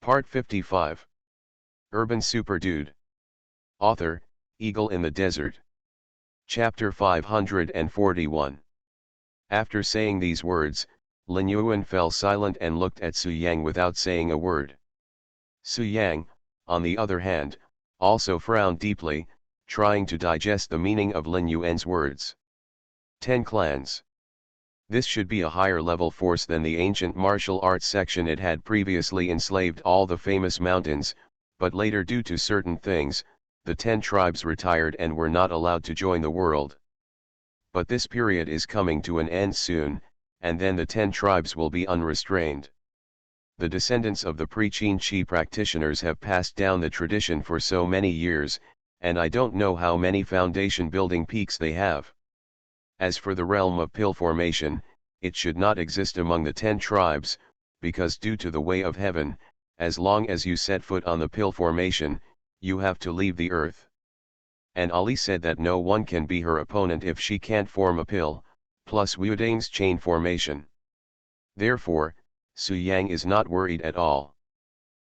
Part 55. Urban Super Dude. Author, Eagle in the Desert. Chapter 541. After saying these words, Lin Yuan fell silent and looked at Su Yang without saying a word. Su Yang, on the other hand, also frowned deeply, trying to digest the meaning of Lin Yuan's words. 10 clans. This should be a higher level force than the ancient martial arts section. It had previously enslaved all the famous mountains, but later due to certain things, the 10 tribes retired and were not allowed to join the world. But this period is coming to an end soon, and then the 10 tribes will be unrestrained. The descendants of the pre-Qin Chi practitioners have passed down the tradition for so many years, and I don't know how many foundation building peaks they have. As for the realm of pill formation, it should not exist among the 10 tribes, because due to the way of heaven, as long as you set foot on the pill formation, you have to leave the earth. And Ali said that no one can be her opponent if she can't form a pill, plus Wu Dang's chain formation. Therefore, Su Yang is not worried at all.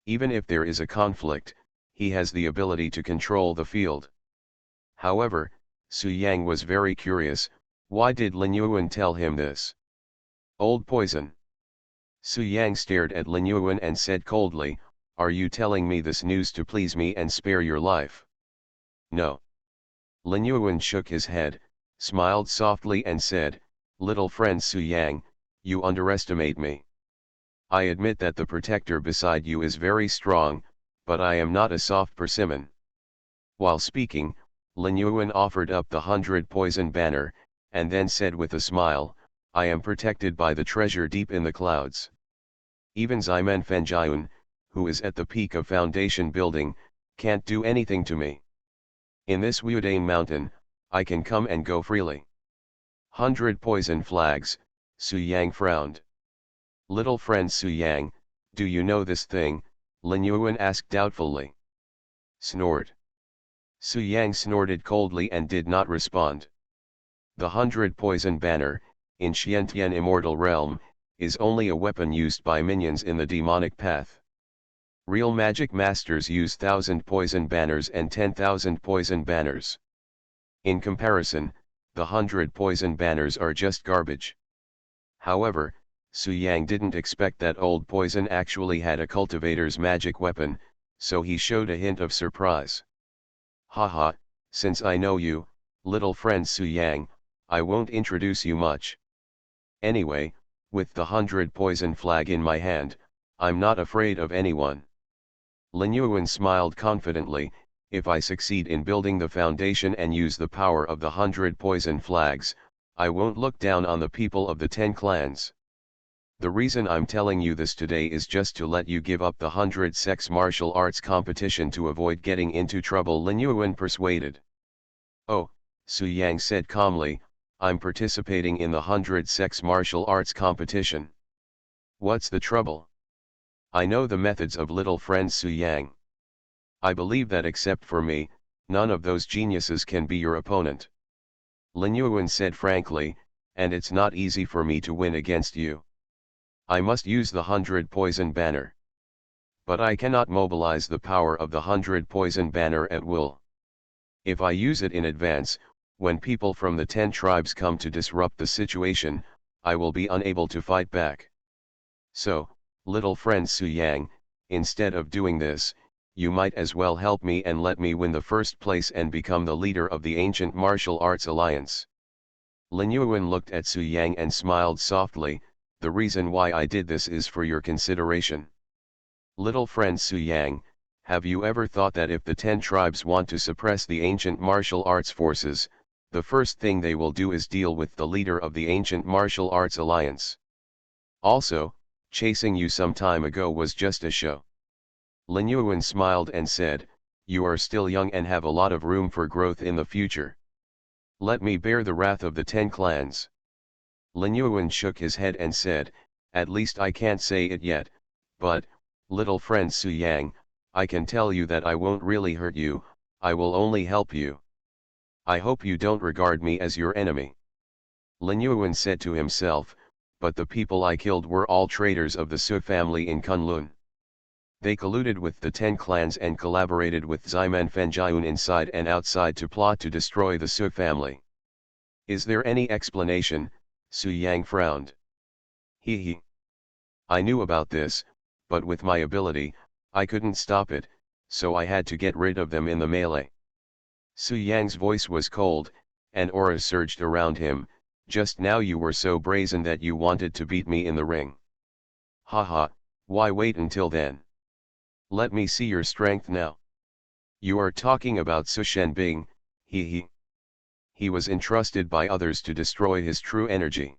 Even if there is a conflict, he has the ability to control the field. However, Su Yang was very curious. Why did Lin Yuan tell him this? Old poison. Su Yang stared at Lin Yuan and said coldly, "Are you telling me this news to please me and spare your life?" "No." Lin Yuan shook his head, smiled softly and said, "Little friend Su Yang, you underestimate me. I admit that the protector beside you is very strong, but I am not a soft persimmon." While speaking, Lin Yuan offered up the 100 poison banner, and then said with a smile, "I am protected by the treasure deep in the clouds. Even Ximen Fenjian, who is at the peak of foundation building, can't do anything to me. In this Wudane mountain, I can come and go freely." 100 poison flags. Su Yang frowned. "Little friend Su Yang, do you know this thing?" Lin Yuan asked doubtfully. Snort. Su Yang snorted coldly and did not respond. The 100 poison banner, in Xiantian immortal realm, is only a weapon used by minions in the demonic path. Real magic masters use 1,000 poison banners and 10,000 poison banners. In comparison, the 100 poison banners are just garbage. However, Su Yang didn't expect that old poison actually had a cultivator's magic weapon, so he showed a hint of surprise. "Haha, since I know you, little friend Su Yang, I won't introduce you much. Anyway, with the 100 poison flag in my hand, I'm not afraid of anyone." Lin Yuan smiled confidently, "If I succeed in building the foundation and use the power of the 100 poison flags, I won't look down on the people of the 10 clans. The reason I'm telling you this today is just to let you give up the 100 sex martial arts competition to avoid getting into trouble," Lin Yuan persuaded. "Oh," Su Yang said calmly, "I'm participating in the 100 sex martial arts competition. What's the trouble? I know the methods of little friend Su Yang. I believe that except for me, none of those geniuses can be your opponent." Lin Yuan said frankly, "And it's not easy for me to win against you. I must use the 100 poison banner. But I cannot mobilize the power of the 100 poison banner at will. If I use it in advance, when people from the 10 tribes come to disrupt the situation, I will be unable to fight back. So, little friend Su Yang, instead of doing this, you might as well help me and let me win the first place and become the leader of the Ancient Martial Arts Alliance." Lin Yuan looked at Su Yang and smiled softly, "The reason why I did this is for your consideration. Little friend Su Yang, have you ever thought that if the 10 tribes want to suppress the ancient martial arts forces, the first thing they will do is deal with the leader of the Ancient Martial Arts Alliance? Also, chasing you some time ago was just a show." Lin Yuan smiled and said, "You are still young and have a lot of room for growth in the future. Let me bear the wrath of the 10 clans." Lin Yuan shook his head and said, "At least I can't say it yet, but, little friend Su Yang, I can tell you that I won't really hurt you, I will only help you. I hope you don't regard me as your enemy." Lin Yuan said to himself, "But the people I killed were all traitors of the Su family in Kunlun. They colluded with the 10 clans and collaborated with Ximen Fengyun inside and outside to plot to destroy the Su family. Is there any explanation? Su Yang frowned. He. I knew about this, but with my ability, I couldn't stop it, so I had to get rid of them in the melee. Su Yang's voice was cold, and aura surged around him. Just now you were so brazen that you wanted to beat me in the ring. Haha, why wait until then? Let me see your strength now. You are talking about Su Shenbing, he. He was entrusted by others to destroy his true energy.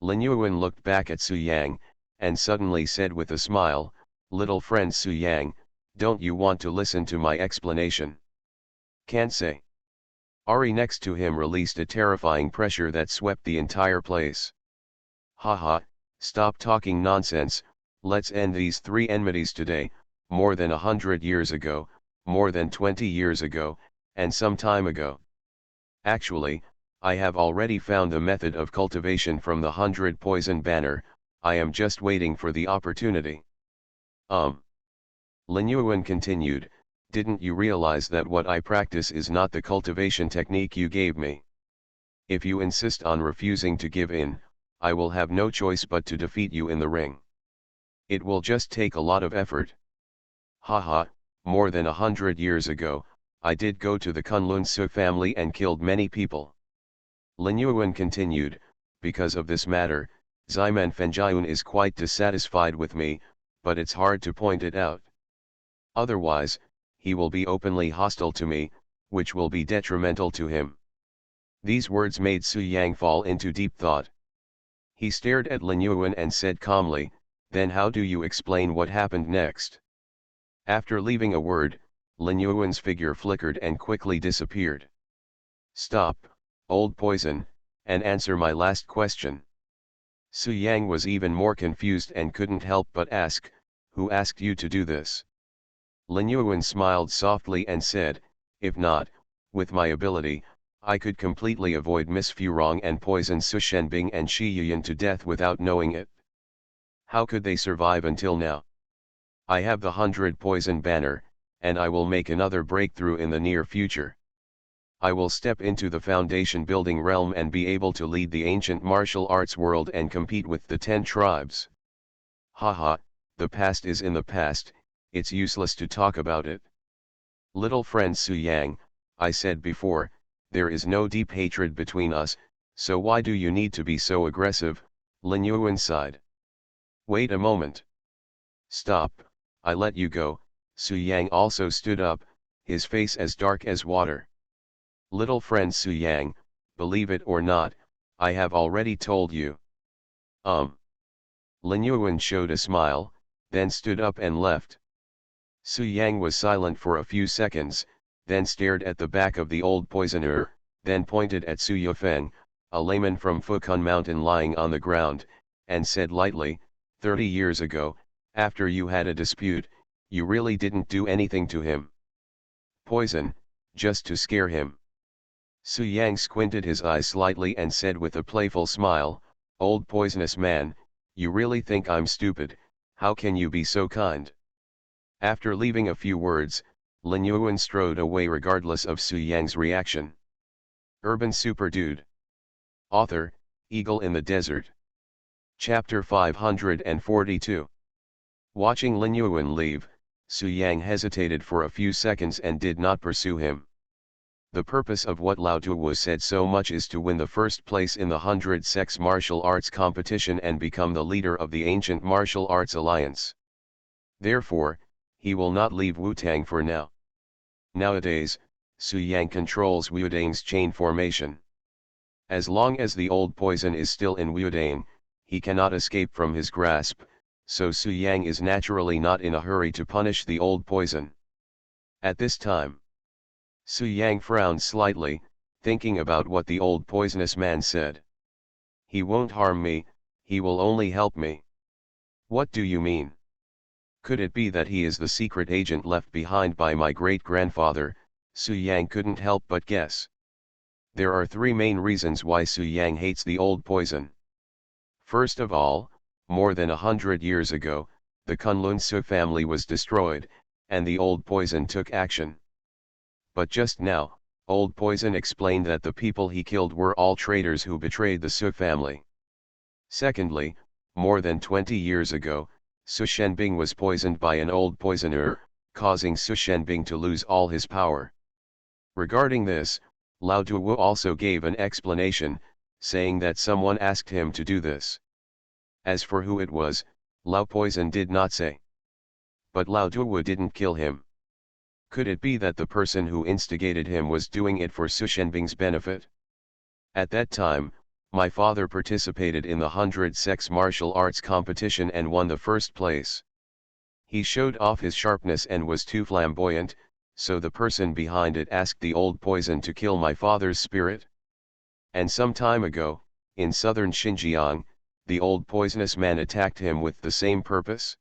Lin Yuan looked back at Su Yang, and suddenly said with a smile, little friend Su Yang, don't you want to listen to my explanation? Can't say. Ari next to him released a terrifying pressure that swept the entire place. Haha, stop talking nonsense, let's end these 3 enmities today, more than 100 years ago, more than 20 years ago, and some time ago. Actually, I have already found the method of cultivation from the 100 poison banner, I am just waiting for the opportunity. Lin Yuan continued, didn't you realize that what I practice is not the cultivation technique you gave me? If you insist on refusing to give in, I will have no choice but to defeat you in the ring. It will just take a lot of effort. Haha, more than 100 years ago, I did go to the Kunlun Su family and killed many people. Lin Yuan continued, because of this matter, Ximen Fengyun is quite dissatisfied with me, but it's hard to point it out. Otherwise, he will be openly hostile to me, which will be detrimental to him. These words made Su Yang fall into deep thought. He stared at Lin Yuan and said calmly, then how do you explain what happened next? After leaving a word, Lin Yuan's figure flickered and quickly disappeared. Stop, old poison, and answer my last question. Su Yang was even more confused and couldn't help but ask, who asked you to do this? Lin Yuan smiled softly and said, if not, with my ability, I could completely avoid Miss Furong and poison Su Shenbing and Shi Yuyan to death without knowing it. How could they survive until now? I have the 100 poison banner, and I will make another breakthrough in the near future. I will step into the foundation building realm and be able to lead the ancient martial arts world and compete with the 10 tribes. Haha, the past is in the past, it's useless to talk about it. Little friend Su Yang, I said before, there is no deep hatred between us, so why do you need to be so aggressive? Lin Yuan sighed. Wait a moment. Stop, I let you go. Su Yang also stood up, his face as dark as water. Little friend Su Yang, believe it or not, I have already told you. Lin Yuan showed a smile, then stood up and left. Su Yang was silent for a few seconds, then stared at the back of the old poisoner, then pointed at Su Yufeng, a layman from Fukun Mountain lying on the ground, and said lightly, 30 years ago, after you had a dispute, you really didn't do anything to him. Poison, just to scare him. Su Yang squinted his eyes slightly and said with a playful smile, old poisonous man, you really think I'm stupid, how can you be so kind? After leaving a few words, Lin Yuan strode away regardless of Su Yang's reaction. Urban Super Dude. Author, Eagle in the Desert. Chapter 542. Watching Lin Yuan leave, Su Yang hesitated for a few seconds and did not pursue him. The purpose of what Lao Tuo said so much is to win the first place in the 100 sex martial arts competition and become the leader of the ancient martial arts alliance. Therefore, he will not leave Wu-Tang for now. Nowadays, Su Yang controls Wu-Tang's chain formation. As long as the old poison is still in Wu-Tang, he cannot escape from his grasp, so Su Yang is naturally not in a hurry to punish the old poison. At this time, Su Yang frowned slightly, thinking about what the old poisonous man said. He won't harm me, he will only help me. What do you mean? Could it be that he is the secret agent left behind by my great-grandfather? Su Yang couldn't help but guess. There are 3 main reasons why Su Yang hates the old poison. First of all, more than 100 years ago, the Kunlun Su family was destroyed, and the old poison took action. But just now, old poison explained that the people he killed were all traitors who betrayed the Su family. Secondly, more than 20 years ago, Su Shenbing was poisoned by an old poisoner, causing Su Shenbing to lose all his power. Regarding this, Lao Duwu also gave an explanation, saying that someone asked him to do this. As for who it was, Lao Poison did not say. But Lao Duwu didn't kill him. Could it be that the person who instigated him was doing it for Su Shenbing's benefit? At that time, my father participated in the 100 sex martial arts competition and won the first place. He showed off his sharpness and was too flamboyant, so the person behind it asked the old poison to kill my father's spirit. And some time ago, in southern Xinjiang, the old poisonous man attacked him with the same purpose.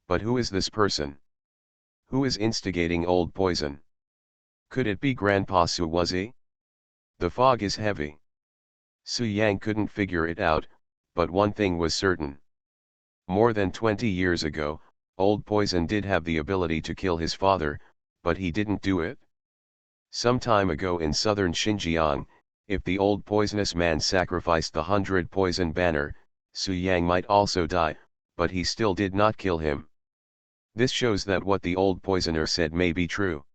But who is this person? Who is instigating old poison? Could it be Grandpa Su Wuzi? The fog is heavy. Su Yang couldn't figure it out, but one thing was certain. More than 20 years ago, old poison did have the ability to kill his father, but he didn't do it. Some time ago in southern Xinjiang, if the old poisonous man sacrificed the 100 poison banner, Su Yang might also die, but he still did not kill him. This shows that what the old poisoner said may be true.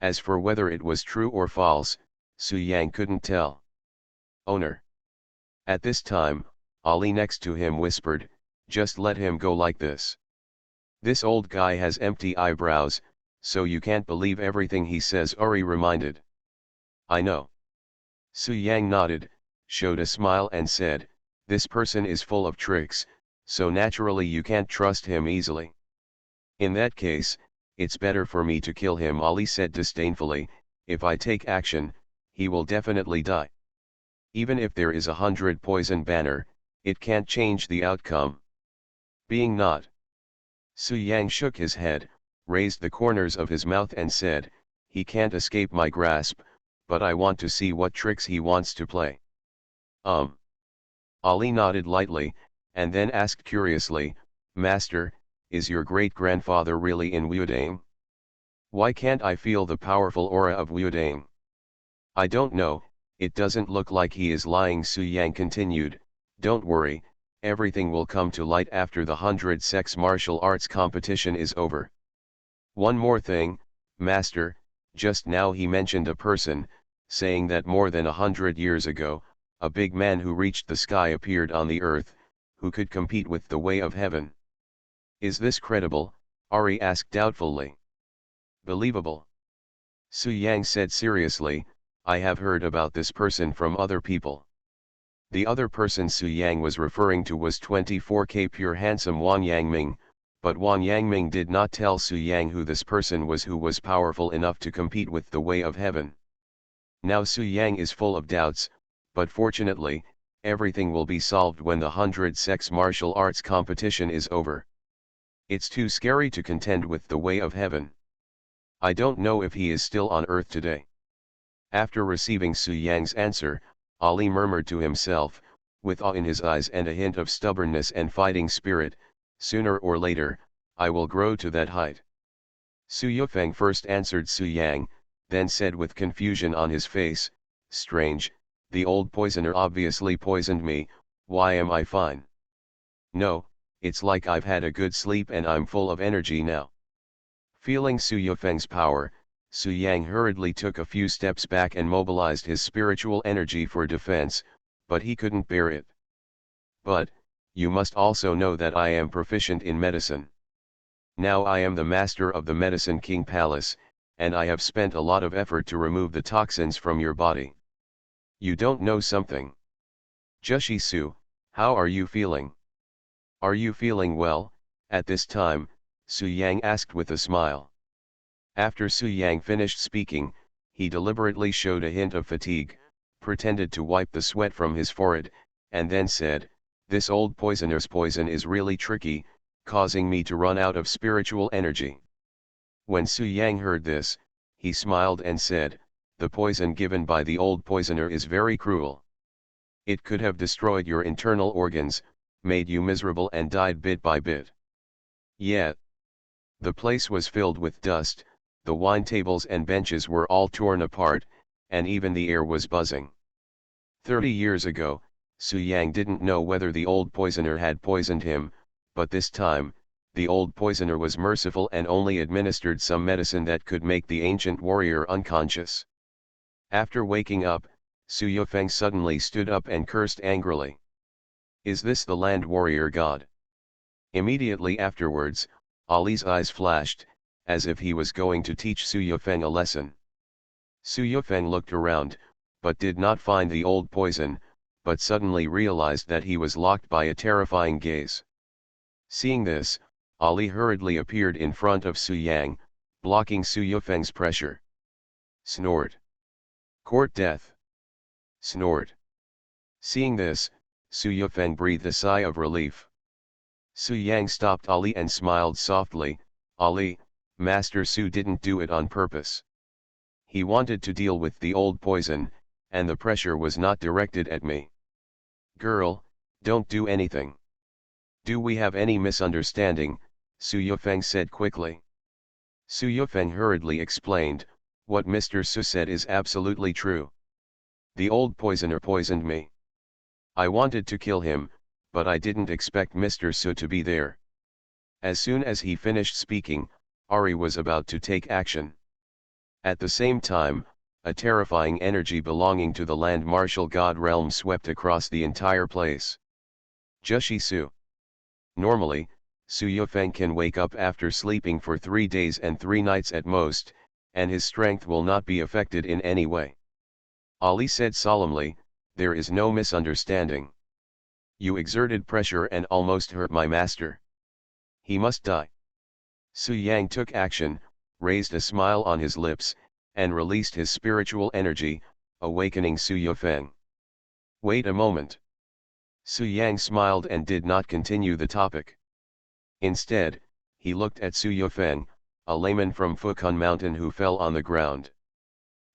As for whether it was true or false, Su Yang couldn't tell. Owner. At this time, Ali next to him whispered, "Just let him go like this. This old guy has empty eyebrows, so you can't believe everything he says," Ori reminded. "I know." Su Yang nodded, showed a smile and said, "This person is full of tricks, so naturally you can't trust him easily." "In that case, it's better for me to kill him," Ali said disdainfully. "If I take action, he will definitely die. Even if there is 100 poison banner, it can't change the outcome." Being not. Su Yang shook his head, raised the corners of his mouth and said, "He can't escape my grasp, but I want to see what tricks he wants to play." Ali nodded lightly, and then asked curiously, "Master, is your great-grandfather really in Wudang? Why can't I feel the powerful aura of Wudang?" "I don't know, it doesn't look like he is lying," Su Yang continued. "Don't worry, everything will come to light after the 100 sex martial arts competition is over. One more thing, Master, just now he mentioned a person, saying that more than 100 years ago, a big man who reached the sky appeared on the earth, who could compete with the way of heaven. Is this credible?" Ari asked doubtfully. "Believable," Su Yang said seriously. "I have heard about this person from other people." The other person Su Yang was referring to was 24K pure handsome Wang Yangming, but Wang Yangming did not tell Su Yang who this person was who was powerful enough to compete with the way of heaven. Now Su Yang is full of doubts, but fortunately, everything will be solved when the 100 sex martial arts competition is over. It's too scary to contend with the way of heaven. I don't know if he is still on earth today. After receiving Su Yang's answer, Ali murmured to himself, with awe in his eyes and a hint of stubbornness and fighting spirit, "Sooner or later, I will grow to that height." Su Yufeng first answered Su Yang, then said with confusion on his face, "Strange, the old poisoner obviously poisoned me, why am I fine? No, it's like I've had a good sleep and I'm full of energy now." Feeling Su Yufeng's power, Su Yang hurriedly took a few steps back and mobilized his spiritual energy for defense, but he couldn't bear it. "But, you must also know that I am proficient in medicine. Now I am the master of the Medicine King Palace, and I have spent a lot of effort to remove the toxins from your body. You don't know something. Jushi Su, how are you feeling? Are you feeling well?" At this time, Su Yang asked with a smile. After Su Yang finished speaking, he deliberately showed a hint of fatigue, pretended to wipe the sweat from his forehead, and then said, "This old poisoner's poison is really tricky, causing me to run out of spiritual energy." When Su Yang heard this, he smiled and said, "The poison given by the old poisoner is very cruel. It could have destroyed your internal organs, made you miserable and died bit by bit. Yet, the place was filled with dust, the wine tables and benches were all torn apart, and even the air was buzzing. 30 years ago, Su Yang didn't know whether the old poisoner had poisoned him, but this time, the old poisoner was merciful and only administered some medicine that could make the ancient warrior unconscious. After waking up, Su Yufeng suddenly stood up and cursed angrily. Is this the land warrior god? Immediately afterwards, Ali's eyes flashed, as if he was going to teach Su Yufeng a lesson. Su Yufeng looked around, but did not find the old poison, but suddenly realized that he was locked by a terrifying gaze. Seeing this, Ali hurriedly appeared in front of Su Yang, blocking Su Yufeng's pressure. Snort. Court death. Snort. Seeing this, Su Yufeng breathed a sigh of relief. Su Yang stopped Ali and smiled softly. Ali, Master Su didn't do it on purpose. He wanted to deal with the old poison, and the pressure was not directed at me. Girl, don't do anything. Do we have any misunderstanding? Su Yufeng said quickly. Su Yufeng hurriedly explained, what Mr. Su said is absolutely true. The old poisoner poisoned me. I wanted to kill him, but I didn't expect Mr. Su to be there. As soon as he finished speaking, Ari was about to take action. At the same time, a terrifying energy belonging to the land martial god realm swept across the entire place. Jushi Su. Normally, Su Yufeng can wake up after sleeping for 3 days and 3 nights at most, and his strength will not be affected in any way. Ali said solemnly, there is no misunderstanding. You exerted pressure and almost hurt my master. He must die. Su Yang took action, raised a smile on his lips, and released his spiritual energy, awakening Su Yufeng. Wait a moment. Su Yang smiled and did not continue the topic. Instead, he looked at Su Yufeng, a layman from Fukun Mountain who fell on the ground.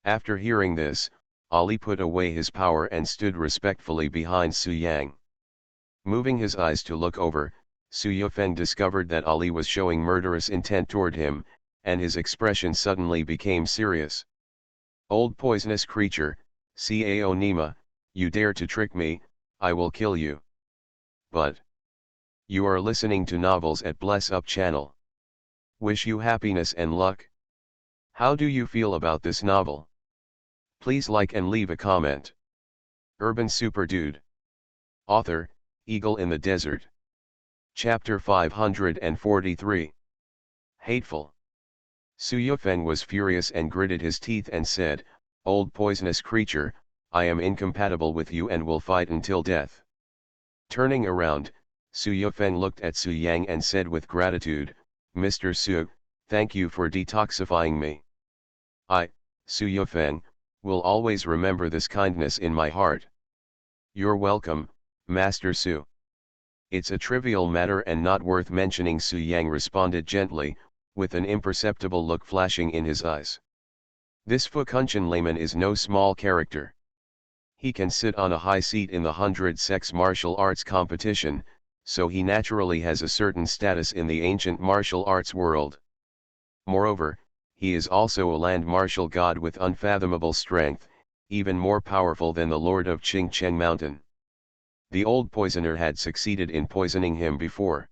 After hearing this, Ali put away his power and stood respectfully behind Su Yang. Moving his eyes to look over, Su Yufeng discovered that Ali was showing murderous intent toward him, and his expression suddenly became serious. Old poisonous creature, Cao Nima, you dare to trick me, I will kill you. But you are listening to novels at Bless Up channel. Wish you happiness and luck. How do you feel about this novel? Please like and leave a comment. Urban Super Dude. Author, Eagle in the Desert. Chapter 543. Hateful. Su Yufeng was furious and gritted his teeth and said, Old poisonous creature, I am incompatible with you and will fight until death. Turning around, Su Yufeng looked at Su Yang and said with gratitude, Mr. Su, thank you for detoxifying me. I, Su Yufeng, will always remember this kindness in my heart. You're welcome, Master Su. It's a trivial matter and not worth mentioning, Su Yang responded gently, with an imperceptible look flashing in his eyes. This Fukunshan layman is no small character. He can sit on a high seat in the 100 sex martial arts competition, so he naturally has a certain status in the ancient martial arts world. Moreover, he is also a land martial god with unfathomable strength, even more powerful than the lord of Qingcheng Mountain. The old poisoner had succeeded in poisoning him before.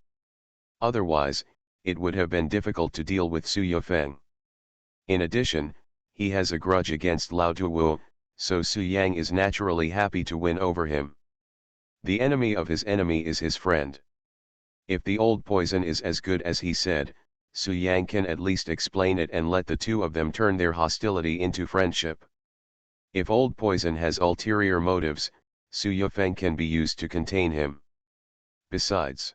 Otherwise, it would have been difficult to deal with Su Yufeng. In addition, he has a grudge against Lao Tuwu, so Su Yang is naturally happy to win over him. The enemy of his enemy is his friend. If the old poison is as good as he said, Su Yang can at least explain it and let the two of them turn their hostility into friendship. If old poison has ulterior motives, Su Yufeng can be used to contain him. Besides,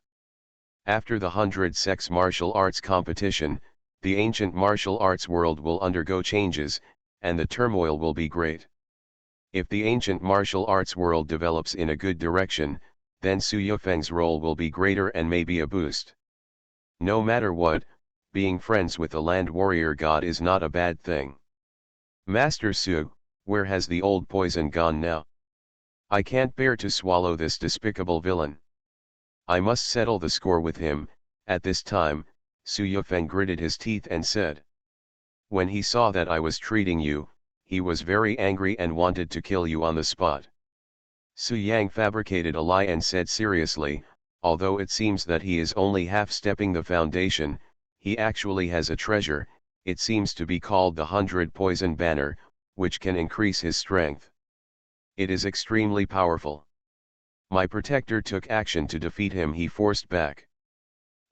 after the 100 sex martial arts competition, the ancient martial arts world will undergo changes, and the turmoil will be great. If the ancient martial arts world develops in a good direction, then Su Yufeng's role will be greater and maybe a boost. No matter what, being friends with a land warrior god is not a bad thing. Master Su, where has the old poison gone now? I can't bear to swallow this despicable villain. I must settle the score with him. At this time, Su Yufeng gritted his teeth and said. When he saw that I was treating you, he was very angry and wanted to kill you on the spot. Su Yang fabricated a lie and said seriously, although it seems that he is only half-stepping the foundation, he actually has a treasure, it seems to be called the 100 Poison Banner, which can increase his strength. It is extremely powerful. My protector took action to defeat him. He forced back.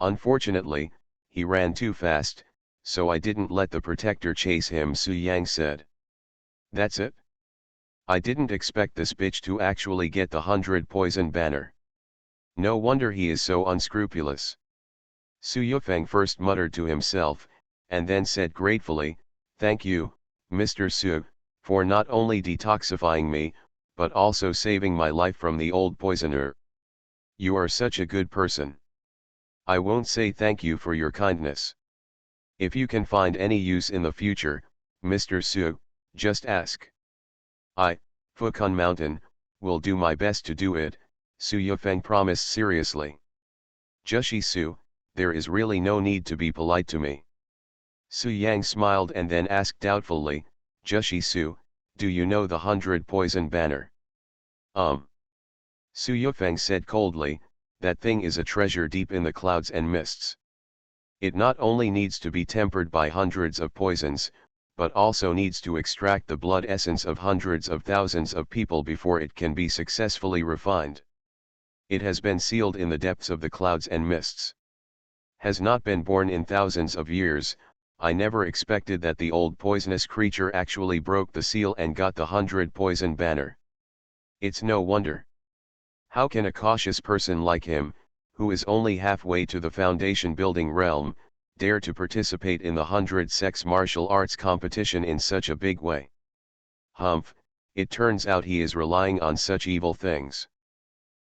Unfortunately, he ran too fast, so I didn't let the protector chase him, Su Yang said. That's it? I didn't expect this bitch to actually get the 100 Poison Banner. No wonder he is so unscrupulous. Su Yufeng first muttered to himself, and then said gratefully, Thank you, Mr. Su, for not only detoxifying me, but also saving my life from the old poisoner. You are such a good person. I won't say thank you for your kindness. If you can find any use in the future, Mr. Su, just ask. I, Fukun Mountain, will do my best to do it, Su Yufeng promised seriously. Jushi Su, there is really no need to be polite to me. Su Yang smiled and then asked doubtfully, Jushi Su, do you know the 100 Poison Banner? Su Yufeng said coldly, that thing is a treasure deep in the clouds and mists. It not only needs to be tempered by hundreds of poisons, but also needs to extract the blood essence of hundreds of thousands of people before it can be successfully refined. It has been sealed in the depths of the clouds and mists. Has not been born in thousands of years. I never expected that the old poisonous creature actually broke the seal and got the 100 Poison Banner. It's no wonder. How can a cautious person like him, who is only halfway to the foundation building realm, dare to participate in the 100 sex martial arts competition in such a big way? Humph, it turns out he is relying on such evil things.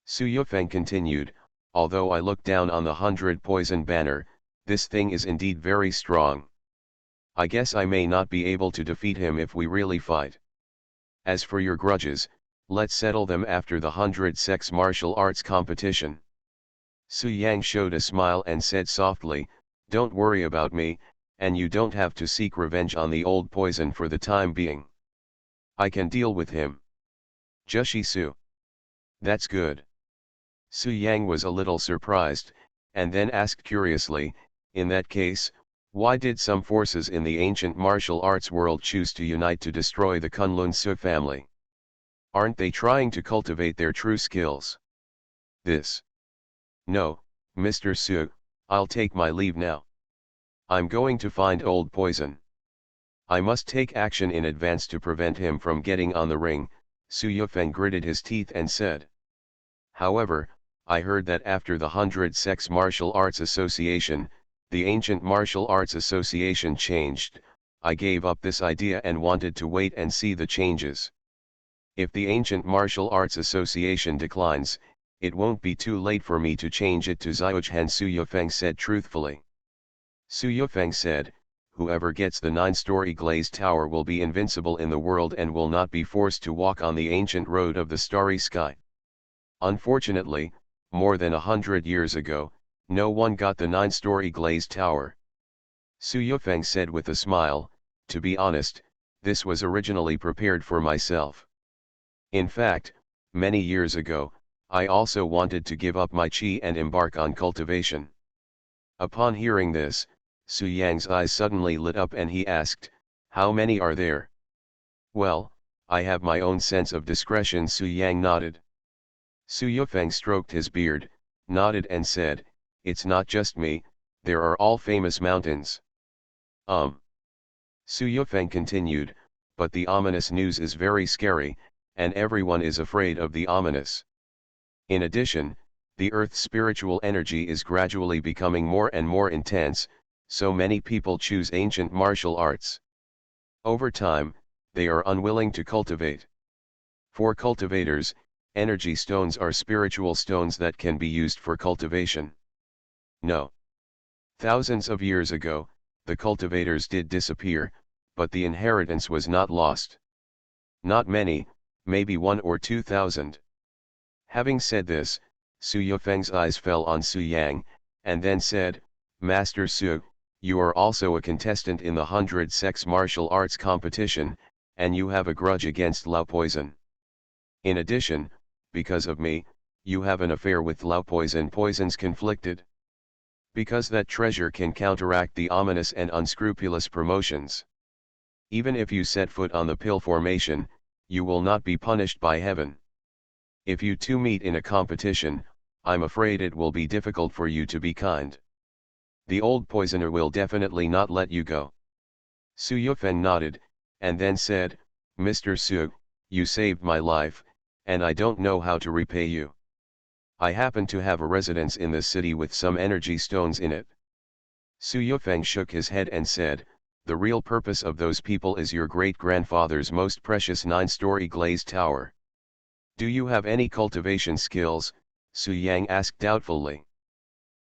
Su Yufeng continued, although I look down on the 100 Poison Banner, this thing is indeed very strong. I guess I may not be able to defeat him if we really fight. As for your grudges, let's settle them after the 100 sex martial arts competition. Su Yang showed a smile and said softly, don't worry about me, and you don't have to seek revenge on the old poison for the time being. I can deal with him. Jushi Su. That's good. Su Yang was a little surprised, and then asked curiously, in that case, why did some forces in the ancient martial arts world choose to unite to destroy the Kunlun Su family? Aren't they trying to cultivate their true skills? No, Mr. Su, I'll take my leave now. I'm going to find old poison. I must take action in advance to prevent him from getting on the ring, Su Yufeng gritted his teeth and said. However, I heard that after the 100 Sex Martial Arts Association, the Ancient Martial Arts Association changed. I gave up this idea and wanted to wait and see the changes. If the Ancient Martial Arts Association declines, it won't be too late for me to change it to Xiaochuan, Su Yufeng said truthfully. Su Yufeng said, whoever gets the 9-story glazed tower will be invincible in the world and will not be forced to walk on the ancient road of the starry sky. Unfortunately, more than 100 years ago, no one got the 9-story glazed tower. Su Yufeng said with a smile, to be honest, this was originally prepared for myself. In fact, many years ago, I also wanted to give up my qi and embark on cultivation. Upon hearing this, Su Yang's eyes suddenly lit up and he asked, how many are there? Well, I have my own sense of discretion, Su Yang nodded. Su Yufeng stroked his beard, nodded and said, it's not just me, there are all famous mountains. Su Yufeng continued, but the ominous news is very scary, and everyone is afraid of the ominous. In addition, the Earth's spiritual energy is gradually becoming more and more intense, so many people choose ancient martial arts. Over time, they are unwilling to cultivate. For cultivators, energy stones are spiritual stones that can be used for cultivation. No. Thousands of years ago, the cultivators did disappear, but the inheritance was not lost. Not many, maybe 1 or 2,000. Having said this, Su Yufeng's eyes fell on Su Yang, and then said, Master Su, you are also a contestant in the 100 sex martial arts competition, and you have a grudge against Lao Poison. In addition, because of me, you have an affair with Lao Poison. Poisons conflicted. Because that treasure can counteract the ominous and unscrupulous promotions. Even if you set foot on the pill formation, you will not be punished by heaven. If you two meet in a competition, I'm afraid it will be difficult for you to be kind. The old poisoner will definitely not let you go. Su Yufeng nodded, and then said, Mr. Su, you saved my life, and I don't know how to repay you. I happen to have a residence in this city with some energy stones in it. Su Yufeng shook his head and said, the real purpose of those people is your great-grandfather's most precious 9-story glazed tower. Do you have any cultivation skills? Su Yang asked doubtfully.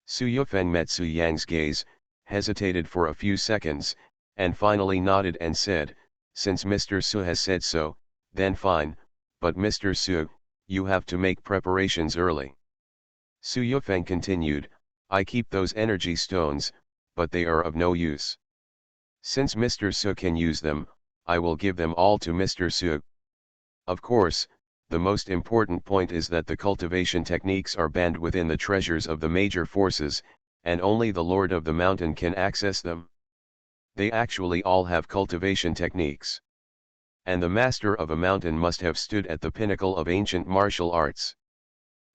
Su Yufeng met Su Yang's gaze, hesitated for a few seconds, and finally nodded and said, since Mr. Su has said so, then fine, but Mr. Su, you have to make preparations early. Su Yufeng continued, I keep those energy stones, but they are of no use. Since Mr. Su can use them, I will give them all to Mr. Su. Of course, the most important point is that the cultivation techniques are banned within the treasures of the major forces, and only the Lord of the Mountain can access them. They actually all have cultivation techniques. And the master of a mountain must have stood at the pinnacle of ancient martial arts.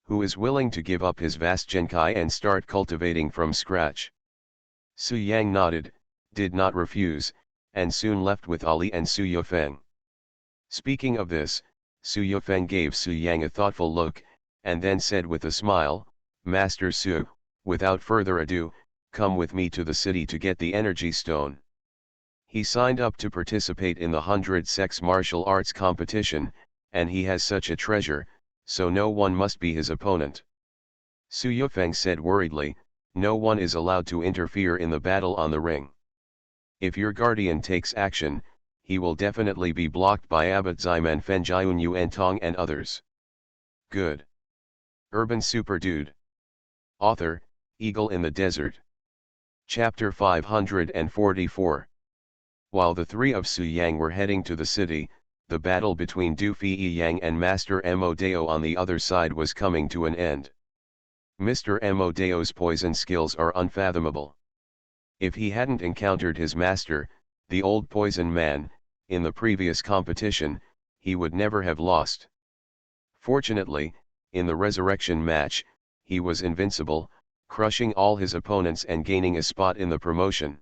Who is willing to give up his vast Genkai and start cultivating from scratch? Su Yang nodded, did not refuse, and soon left with Ali and Su Yufeng. Speaking of this, Su Yufeng gave Su Yang a thoughtful look, and then said with a smile, Master Su, without further ado, come with me to the city to get the energy stone. He signed up to participate in the 100 sex martial arts competition, and he has such a treasure, so no one must be his opponent. Su Yufeng said worriedly, no one is allowed to interfere in the battle on the ring. If your guardian takes action, he will definitely be blocked by Abbot Ximan Fenjian Yuan Tong and others. Good. Urban Super Dude. Author, Eagle in the Desert. Chapter 544. While the three of Su Yang were heading to the city, the battle between Du Fei Yang and Master Mo Dao on the other side was coming to an end. Mr. Mo Dao's poison skills are unfathomable. If he hadn't encountered his master, the old poison man, in the previous competition, he would never have lost. Fortunately, in the resurrection match, he was invincible, crushing all his opponents and gaining a spot in the promotion.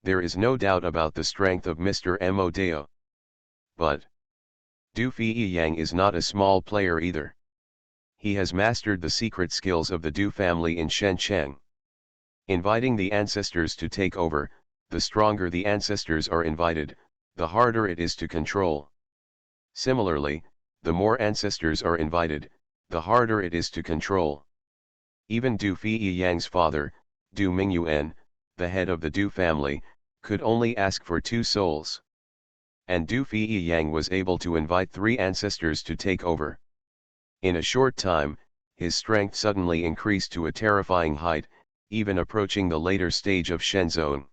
There is no doubt about the strength of Mr. Mo Dao. But Du Fei Yang is not a small player either. He has mastered the secret skills of the Du family in Shenzhen. Inviting the ancestors to take over, the stronger the ancestors are invited, the harder it is to control. Similarly, the more ancestors are invited, the harder it is to control. Even Du Fei Yang's father, Du Mingyuan, the head of the Du family, could only ask for 2 souls. And Du Fei Yang was able to invite 3 ancestors to take over. In a short time, his strength suddenly increased to a terrifying height, even approaching the later stage of Shenzhen.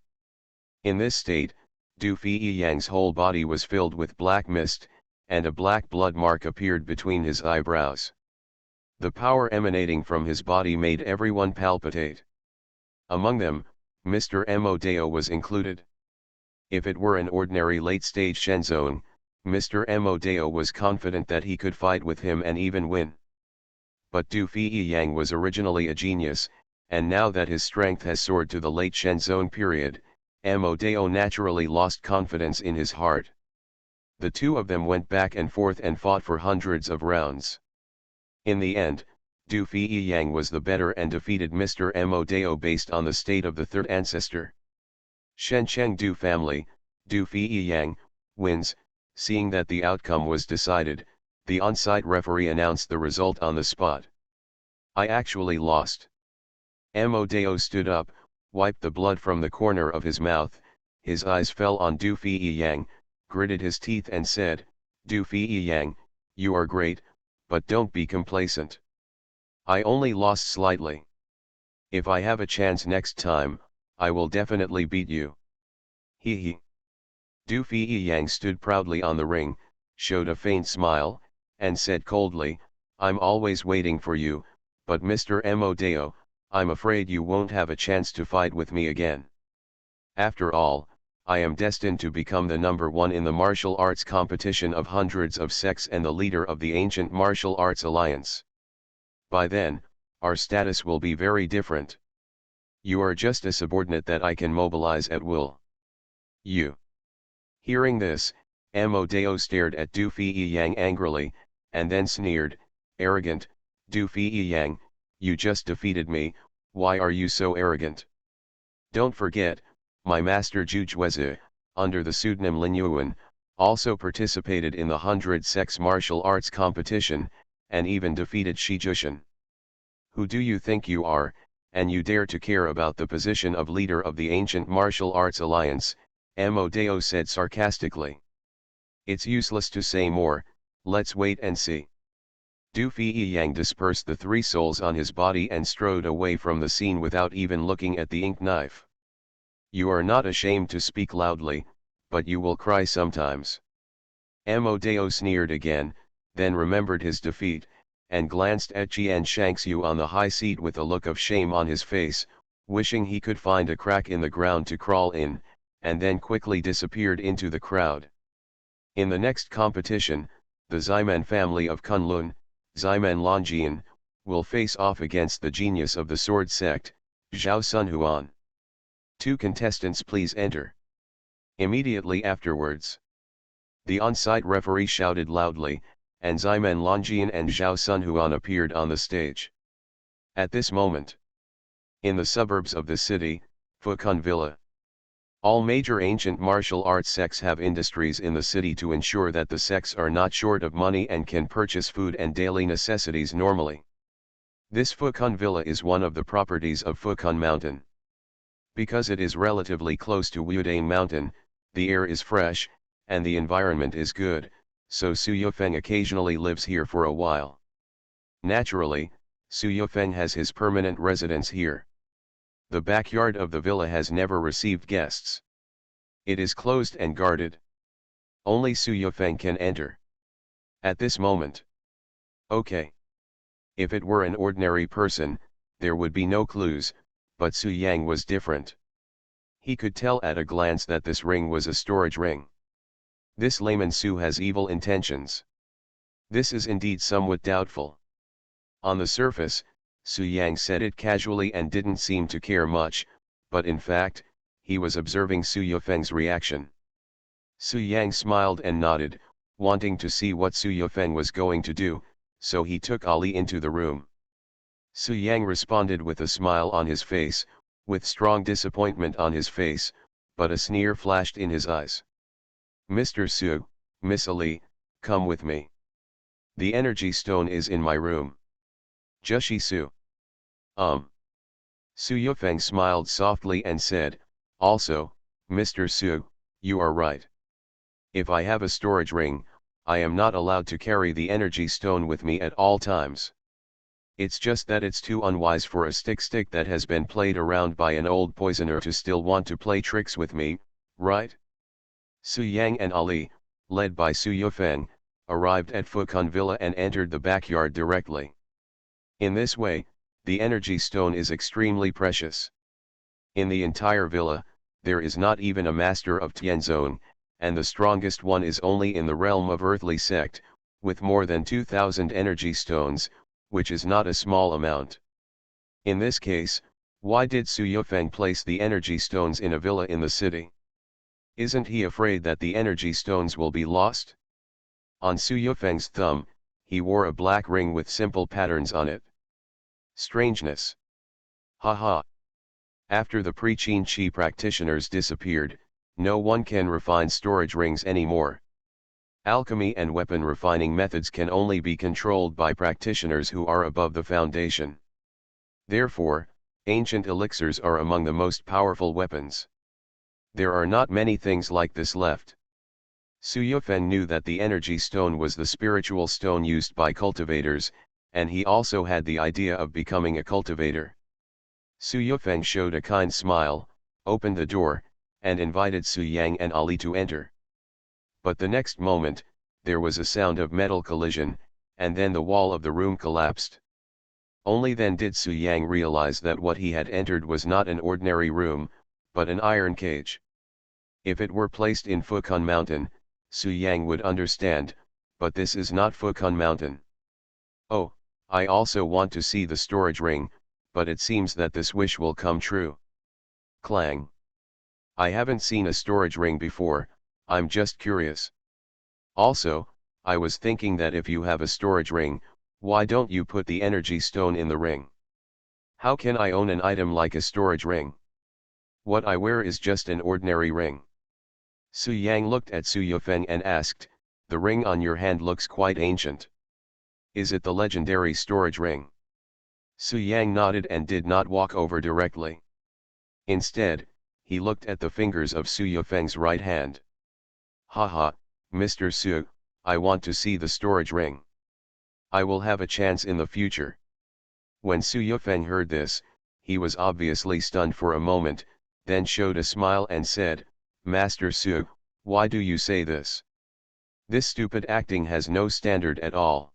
In this state, Du Fei Yang's whole body was filled with black mist, and a black blood mark appeared between his eyebrows. The power emanating from his body made everyone palpitate. Among them, Mr. Mo Dao was included. If it were an ordinary late-stage Shenzhen, Mr. Mo Dao was confident that he could fight with him and even win. But Du Fei Yang was originally a genius, and now that his strength has soared to the late Shenzhen period, Mo Dao naturally lost confidence in his heart. The two of them went back and forth and fought for hundreds of rounds. In the end, Du Fei Yang was the better and defeated Mr. Mo Dao based on the state of the third ancestor. Shenzhen Du family, Du Fei Yang, wins. Seeing that the outcome was decided, the on-site referee announced the result on the spot. I actually lost. Mo Dao stood up, wiped the blood from the corner of his mouth, his eyes fell on Du Fei Yang, gritted his teeth and said, Du Fei Yang, you are great, but don't be complacent. I only lost slightly. If I have a chance next time, I will definitely beat you. Hee hee. Du Feiyang stood proudly on the ring, showed a faint smile, and said coldly, I'm always waiting for you, but Mr. Modeo, I'm afraid you won't have a chance to fight with me again. After all, I am destined to become the number one in the martial arts competition of hundreds of sects and the leader of the ancient martial arts alliance. By then, our status will be very different. You are just a subordinate that I can mobilize at will. You. Hearing this, Modeo stared at Du Feiyang angrily, and then sneered, arrogant, Du Feiyang, you just defeated me, why are you so arrogant? Don't forget, my master Zhu Juezi, under the pseudonym Lin Yuan, also participated in the 100 Sects martial arts competition, and even defeated Shi Jushan. Who do you think you are, and you dare to care about the position of leader of the ancient martial arts alliance? Modeo said sarcastically. It's useless to say more, let's wait and see. Du Feiyang dispersed the three souls on his body and strode away from the scene without even looking at the ink knife. You are not ashamed to speak loudly, but you will cry sometimes. Modeo sneered again, then remembered his defeat, and glanced at Jian Shangxiu on the high seat with a look of shame on his face, wishing he could find a crack in the ground to crawl in, and then quickly disappeared into the crowd. In the next competition, the Ximen family of Kunlun, Ximen Longjian, will face off against the genius of the sword sect, Zhao Sunhuan. 2 contestants please enter. Immediately afterwards, the on-site referee shouted loudly, and Ximen Longjian and Zhao Sunhuan appeared on the stage. At this moment, in the suburbs of the city, Fukun Villa, all major ancient martial arts sects have industries in the city to ensure that the sects are not short of money and can purchase food and daily necessities normally. This Fukun Villa is one of the properties of Fukun Mountain. Because it is relatively close to Wudane Mountain, the air is fresh, and the environment is good, so Su Yufeng occasionally lives here for a while. Naturally, Su Yufeng has his permanent residence here. The backyard of the villa has never received guests. It is closed and guarded. Only Su Yufeng can enter. At this moment. Okay. If it were an ordinary person, there would be no clues, but Su Yang was different. He could tell at a glance that this ring was a storage ring. This layman Su has evil intentions. This is indeed somewhat doubtful. On the surface, Su Yang said it casually and didn't seem to care much, but in fact, he was observing Su Yufeng's reaction. Su Yang smiled and nodded, wanting to see what Su Yufeng was going to do, so he took Ali into the room. Su Yang responded with a smile on his face, with strong disappointment on his face, but a sneer flashed in his eyes. Mr. Su, Miss Ali, come with me. The energy stone is in my room. Jushi Su. Su Yufeng smiled softly and said, also, Mr. Su, you are right. If I have a storage ring, I am not allowed to carry the energy stone with me at all times. It's just that it's too unwise for a stick that has been played around by an old poisoner to still want to play tricks with me, right? Su Yang and Ali, led by Su Yufeng, arrived at Fukun Villa and entered the backyard directly. In this way, the energy stone is extremely precious. In the entire villa, there is not even a master of Tianzong, and the strongest one is only in the realm of earthly sect, with more than 2,000 energy stones, which is not a small amount. In this case, why did Su Yufeng place the energy stones in a villa in the city? Isn't he afraid that the energy stones will be lost? On Su Yufeng's thumb, he wore a black ring with simple patterns on it. Strangeness. Haha. After the pre-Qin Chi practitioners disappeared, no one can refine storage rings anymore. Alchemy and weapon refining methods can only be controlled by practitioners who are above the foundation. Therefore, ancient elixirs are among the most powerful weapons. There are not many things like this left. Su Yufeng knew that the energy stone was the spiritual stone used by cultivators, and he also had the idea of becoming a cultivator. Su Yufeng showed a kind smile, opened the door, and invited Su Yang and Ali to enter. But the next moment, there was a sound of metal collision, and then the wall of the room collapsed. Only then did Su Yang realize that what he had entered was not an ordinary room, but an iron cage. If it were placed in Fukun Mountain, Su Yang would understand, but this is not Fukun Mountain. Oh, I also want to see the storage ring, but it seems that this wish will come true. Clang. I haven't seen a storage ring before, I'm just curious. Also, I was thinking that if you have a storage ring, why don't you put the energy stone in the ring? How can I own an item like a storage ring? What I wear is just an ordinary ring. Su Yang looked at Su Yufeng and asked, the ring on your hand looks quite ancient. Is it the legendary storage ring? Su Yang nodded and did not walk over directly. Instead, he looked at the fingers of Su Yufeng's right hand. Haha, Mr. Su, I want to see the storage ring. I will have a chance in the future. When Su Yufeng heard this, he was obviously stunned for a moment, then showed a smile and said, Master Su, why do you say this? This stupid acting has no standard at all.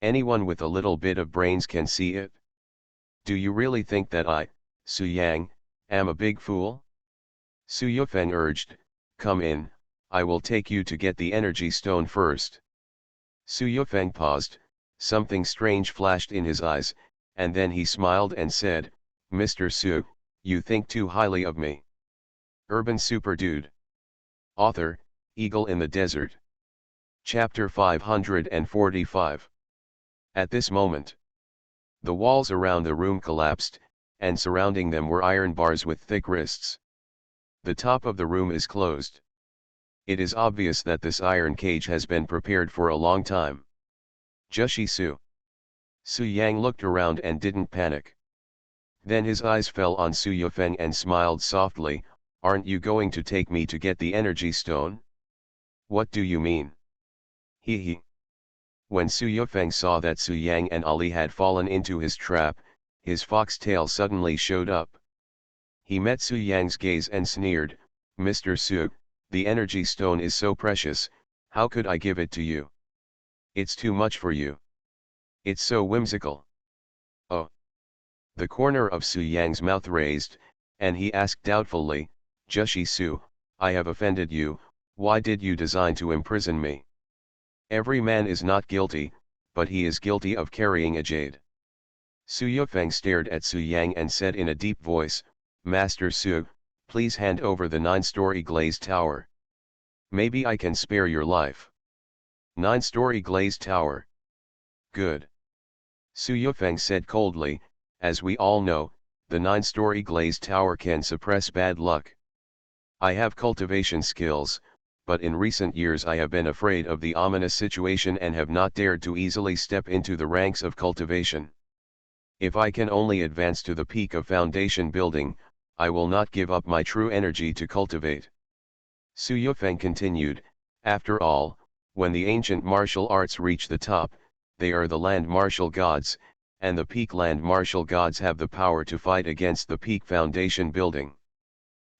Anyone with a little bit of brains can see it. Do you really think that I, Su Yang, am a big fool? Su Yufeng urged, come in, I will take you to get the energy stone first. Su Yufeng paused, something strange flashed in his eyes, and then he smiled and said, Mr. Su, you think too highly of me. Urban Super Dude. Author, Eagle in the Desert. Chapter 545. At this moment, the walls around the room collapsed, and surrounding them were iron bars with thick wrists. The top of the room is closed. It is obvious that this iron cage has been prepared for a long time. Jushi Su. Su Yang looked around and didn't panic. Then his eyes fell on Su Yufeng and smiled softly, aren't you going to take me to get the energy stone? What do you mean? Hee hee. When Su Yufeng saw that Su Yang and Ali had fallen into his trap, his fox tail suddenly showed up. He met Su Yang's gaze and sneered, Mr. Su, the energy stone is so precious, how could I give it to you? It's too much for you. It's so whimsical. Oh. The corner of Su Yang's mouth raised, and he asked doubtfully, Jushi Su, I have offended you, why did you design to imprison me? Every man is not guilty, but he is guilty of carrying a jade. Su Yufeng stared at Su Yang and said in a deep voice, Master Su, please hand over the 9-story glazed tower. Maybe I can spare your life. 9-story glazed tower. Good. Su Yufeng said coldly, as we all know, the 9-story glazed tower can suppress bad luck. I have cultivation skills, but in recent years I have been afraid of the ominous situation and have not dared to easily step into the ranks of cultivation. If I can only advance to the peak of foundation building, I will not give up my true energy to cultivate. Su Yufeng continued, after all, when the ancient martial arts reach the top, they are the land martial gods, and the peak land martial gods have the power to fight against the peak foundation building.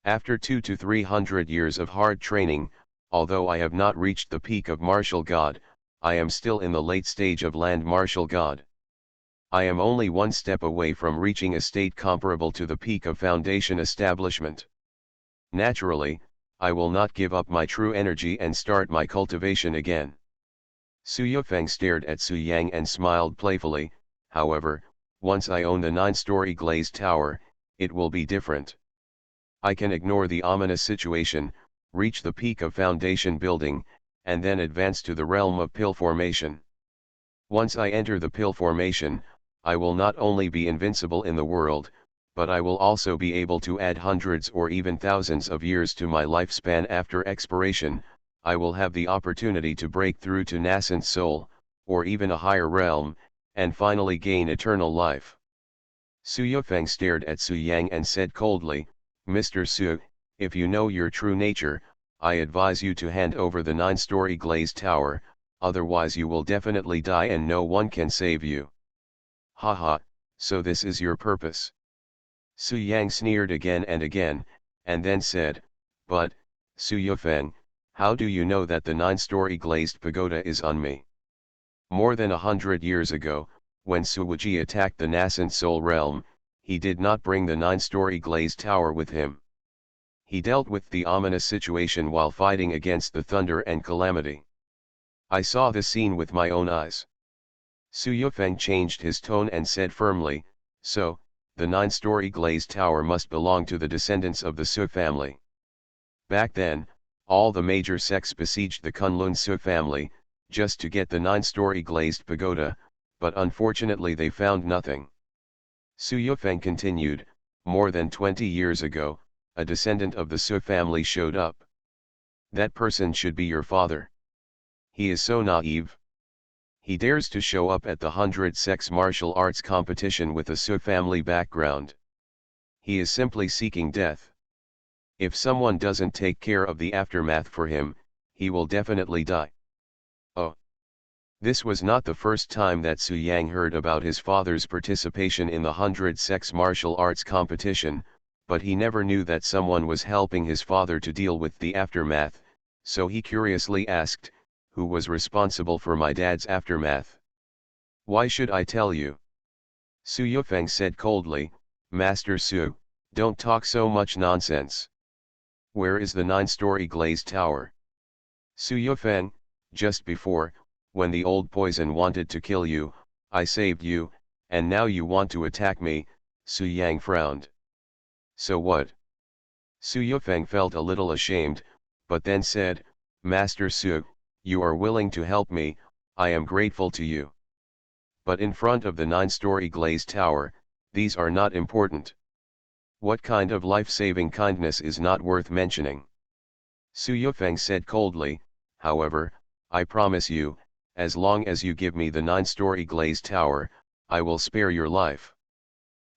After 200 to 300 years of hard training, although I have not reached the peak of martial god, I am still in the late stage of land martial god. I am only one step away from reaching a state comparable to the peak of foundation establishment. Naturally, I will not give up my true energy and start my cultivation again. Su Yufeng stared at Su Yang and smiled playfully, however, once I own the 9-story glazed tower, it will be different. I can ignore the ominous situation, reach the peak of foundation building, and then advance to the realm of pill formation. Once I enter the pill formation, I will not only be invincible in the world, but I will also be able to add hundreds or even thousands of years to my lifespan after expiration. I will have the opportunity to break through to nascent soul, or even a higher realm, and finally gain eternal life. Su Yufeng stared at Su Yang and said coldly, Mr. Su, if you know your true nature, I advise you to hand over the 9-story glazed tower, otherwise you will definitely die and no one can save you. Haha, so this is your purpose. Su Yang sneered again and again, and then said, "But, Su Yufeng, how do you know that the 9-story glazed pagoda is on me? More than 100 years ago, when Su Wuji attacked the nascent soul realm, he did not bring the 9-story glazed tower with him. He dealt with the ominous situation while fighting against the thunder and calamity. I saw the scene with my own eyes." Su Yufeng changed his tone and said firmly, "So, the 9-story glazed tower must belong to the descendants of the Su family." Back then, all the major sects besieged the Kunlun Su family, just to get the 9-story glazed pagoda, but unfortunately they found nothing. Su Yufeng continued, "More than 20 years ago, a descendant of the Su family showed up. That person should be your father. He is so naive. He dares to show up at the 100 Sects martial arts competition with a Su family background. He is simply seeking death. If someone doesn't take care of the aftermath for him, he will definitely die." Oh! This was not the first time that Su Yang heard about his father's participation in the 100 Sects martial arts competition, but he never knew that someone was helping his father to deal with the aftermath, so he curiously asked, "Who was responsible for my dad's aftermath?" "Why should I tell you?" Su Yufeng said coldly, "Master Su, don't talk so much nonsense. Where is the 9-story glazed tower?" "Su Yufeng, just before, when the old poison wanted to kill you, I saved you, and now you want to attack me." Su Yang frowned. "So what?" Su Yufeng felt a little ashamed, but then said, "Master Su, you are willing to help me, I am grateful to you. But in front of the 9-story glazed tower, these are not important. What kind of life-saving kindness is not worth mentioning?" Su Yufeng said coldly, "However, I promise you, as long as you give me the 9-story glazed tower, I will spare your life.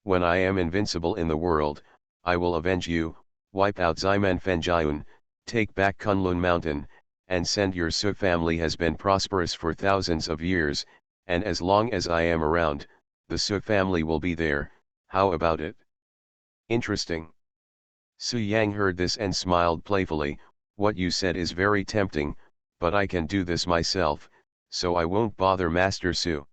When I am invincible in the world, I will avenge you, wipe out Ximen Fenjiun, take back Kunlun Mountain, and send your Su family has been prosperous for thousands of years, and as long as I am around, the Su family will be there. How about it?" "Interesting." Su Yang heard this and smiled playfully, "What you said is very tempting, but I can do this myself, so I won't bother Master Su."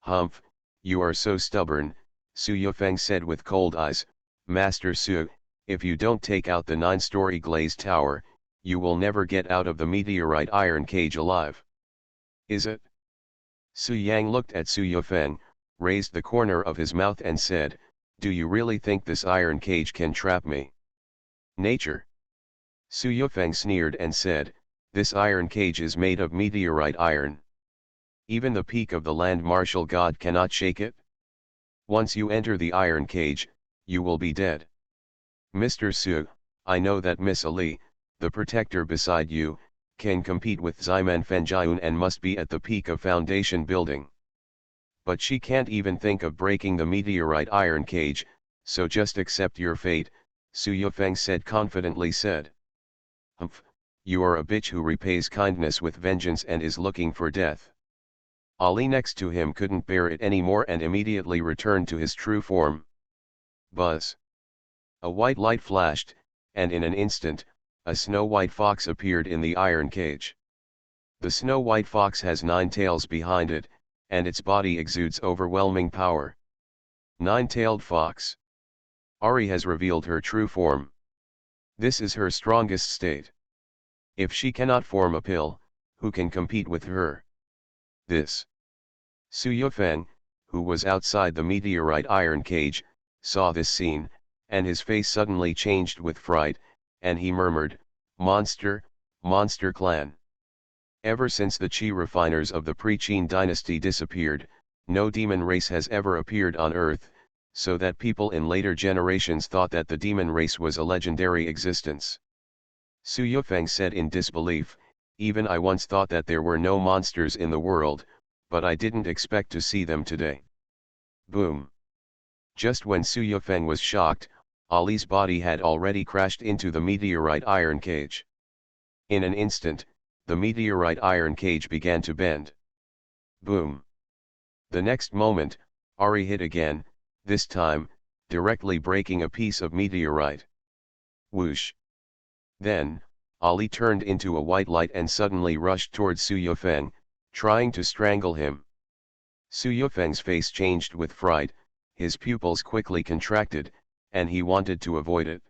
"Humph, you are so stubborn," Su Yufeng said with cold eyes. "Master Su, if you don't take out the 9-story glazed tower, you will never get out of the meteorite iron cage alive." "Is it?" Su Yang looked at Su Yufeng, raised the corner of his mouth and said, "Do you really think this iron cage can trap me?" "Nature." Su Yufeng sneered and said, "This iron cage is made of meteorite iron. Even the peak of the land martial god cannot shake it. Once you enter the iron cage, you will be dead. Mr. Su, I know that Miss Ali, the protector beside you, can compete with Ximen Fenjiun and must be at the peak of foundation building. But she can't even think of breaking the meteorite iron cage, so just accept your fate," Su Yufeng said confidently said. "Humph, you are a bitch who repays kindness with vengeance and is looking for death." Ali next to him couldn't bear it anymore and immediately returned to his true form. Buzz! A white light flashed, and in an instant, a snow-white fox appeared in the iron cage. The snow-white fox has 9 tails behind it, and its body exudes overwhelming power. 9-tailed fox. Ari has revealed her true form. This is her strongest state. If she cannot form a pill, who can compete with her? This. Su Yufeng, who was outside the meteorite iron cage, saw this scene, and his face suddenly changed with fright, and he murmured, "Monster, monster clan." Ever since the Qi refiners of the pre-Qin dynasty disappeared, no demon race has ever appeared on Earth, so that people in later generations thought that the demon race was a legendary existence. Su Yufeng said in disbelief, "Even I once thought that there were no monsters in the world, but I didn't expect to see them today." Boom! Just when Su Yufeng was shocked, Ali's body had already crashed into the meteorite iron cage. In an instant, the meteorite iron cage began to bend. Boom! The next moment, Ari hit again, this time, directly breaking a piece of meteorite. Whoosh! Then, Ali turned into a white light and suddenly rushed towards Su Yufeng, trying to strangle him. Su Yufeng's face changed with fright, his pupils quickly contracted, and he wanted to avoid it.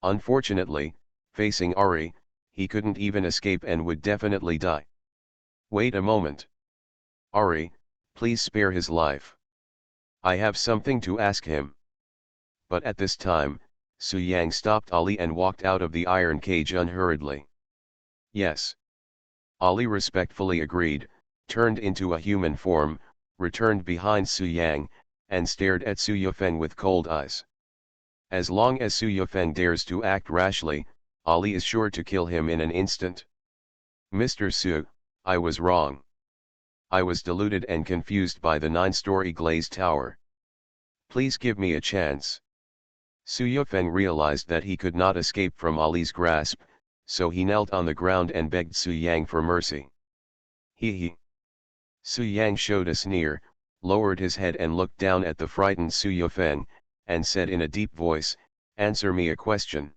Unfortunately, facing Ari, he couldn't even escape and would definitely die. Wait a moment. Ari, please spare his life. I have something to ask him. But at this time, Su Yang stopped Ali and walked out of the iron cage unhurriedly. Yes. Ali respectfully agreed, turned into a human form, returned behind Su Yang, and stared at Su Yufeng with cold eyes. As long as Su Yufeng dares to act rashly, Ali is sure to kill him in an instant. Mr. Su, I was wrong. I was deluded and confused by the 9-story glazed tower. Please give me a chance. Su Yufeng realized that he could not escape from Ali's grasp, so he knelt on the ground and begged Su Yang for mercy. He. Su Yang showed a sneer, lowered his head and looked down at the frightened Su Yufeng, and said in a deep voice, "Answer me a question.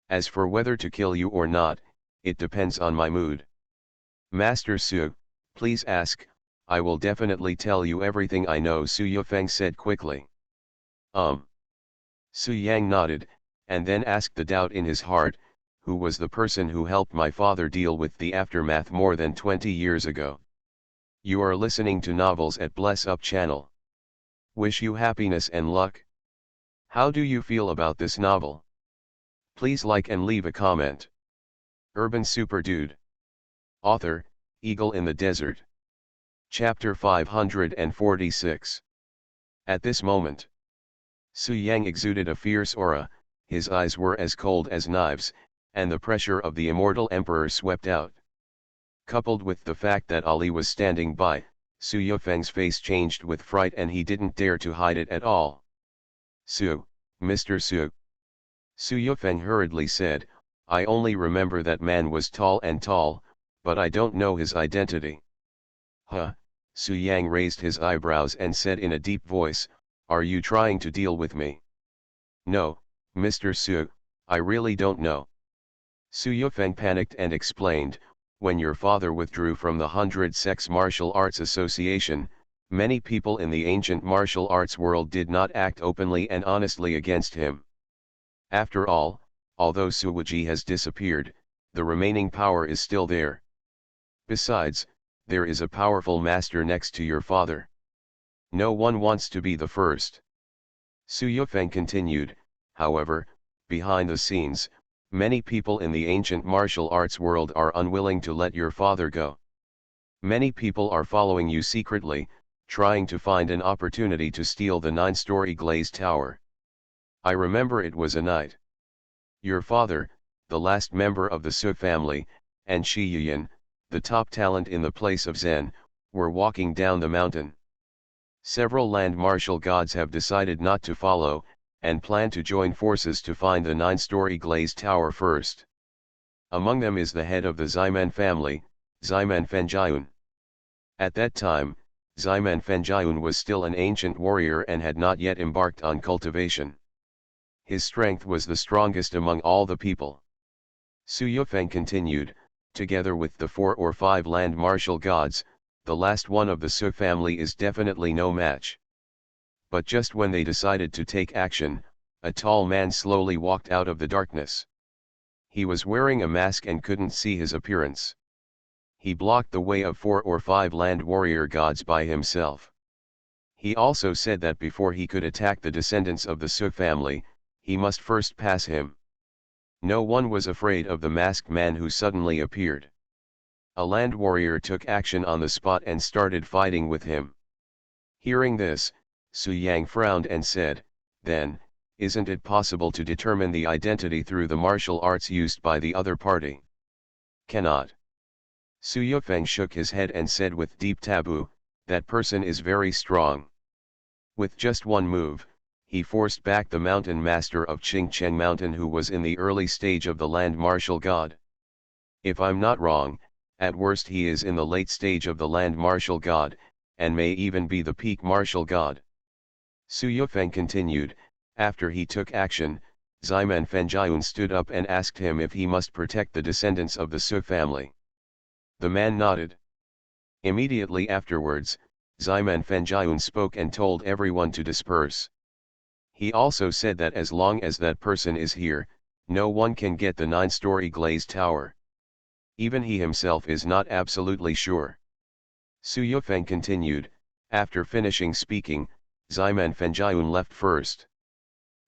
As for whether to kill you or not, it depends on my mood. Master Su, please ask, I will definitely tell you everything I know," Su Yufeng said quickly. Su Yang nodded, and then asked the doubt in his heart, who was the person who helped my father deal with the aftermath more than 20 years ago? You are listening to Novels at Bless Up channel. Wish you happiness and luck. How do you feel about this novel? Please like and leave a comment. Urban Super Dude. Author, Eagle in the Desert. Chapter 546. At this moment, Su Yang exuded a fierce aura, his eyes were as cold as knives, and the pressure of the immortal emperor swept out. Coupled with the fact that Ali was standing by, Su Yufeng's face changed with fright and he didn't dare to hide it at all. Su, Mr. Su. Su Yufeng hurriedly said, I only remember that man was tall, but I don't know his identity. Huh, Su Yang raised his eyebrows and said in a deep voice, are you trying to deal with me? No, Mr. Su, I really don't know. Su Yufeng panicked and explained, when your father withdrew from the 100 Sex Martial Arts Association, many people in the ancient martial arts world did not act openly and honestly against him. After all, although Suwuji has disappeared, the remaining power is still there. Besides, there is a powerful master next to your father. No one wants to be the first. Su Yufeng continued, however, behind the scenes, many people in the ancient martial arts world are unwilling to let your father go. Many people are following you secretly, trying to find an opportunity to steal the 9-story glazed tower. I remember it was a night. Your father, the last member of the Su family, and Shi Yuyan, the top talent in the place of Zen, were walking down the mountain. Several land martial gods have decided not to follow, and plan to join forces to find the 9-story glazed tower first. Among them is the head of the Ximen family, Ximen Fenjiun. At that time, Ximen Fenjiun was still an ancient warrior and had not yet embarked on cultivation. His strength was the strongest among all the people. Su Yufeng continued, together with the 4 or 5 land martial gods, the last one of the Su family is definitely no match. But just when they decided to take action, a tall man slowly walked out of the darkness. He was wearing a mask and couldn't see his appearance. He blocked the way of 4 or 5 land warrior gods by himself. He also said that before he could attack the descendants of the Su family, he must first pass him. No one was afraid of the masked man who suddenly appeared. A land warrior took action on the spot and started fighting with him. Hearing this, Su Yang frowned and said, then, isn't it possible to determine the identity through the martial arts used by the other party? Cannot. Su Yufeng shook his head and said with deep taboo, that person is very strong. With just one move, he forced back the mountain master of Qingcheng Mountain who was in the early stage of the land martial god. If I'm not wrong, at worst he is in the late stage of the land martial god, and may even be the peak martial god. Su Yufeng continued, after he took action, Ximan Fengyun stood up and asked him if he must protect the descendants of the Su family. The man nodded. Immediately afterwards, Ximan Fengyun spoke and told everyone to disperse. He also said that as long as that person is here, no one can get the 9-story glazed tower. Even he himself is not absolutely sure. Su Yufeng continued, after finishing speaking, Ximan Fengyun left first.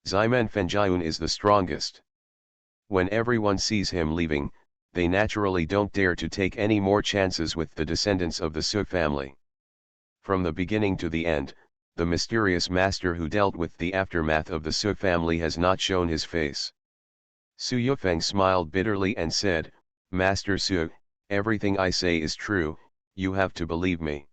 Ximan Fengyun is the strongest. When everyone sees him leaving, they naturally don't dare to take any more chances with the descendants of the Su family. From the beginning to the end, the mysterious master who dealt with the aftermath of the Su family has not shown his face. Su Yufeng smiled bitterly and said, Master Su, everything I say is true, you have to believe me.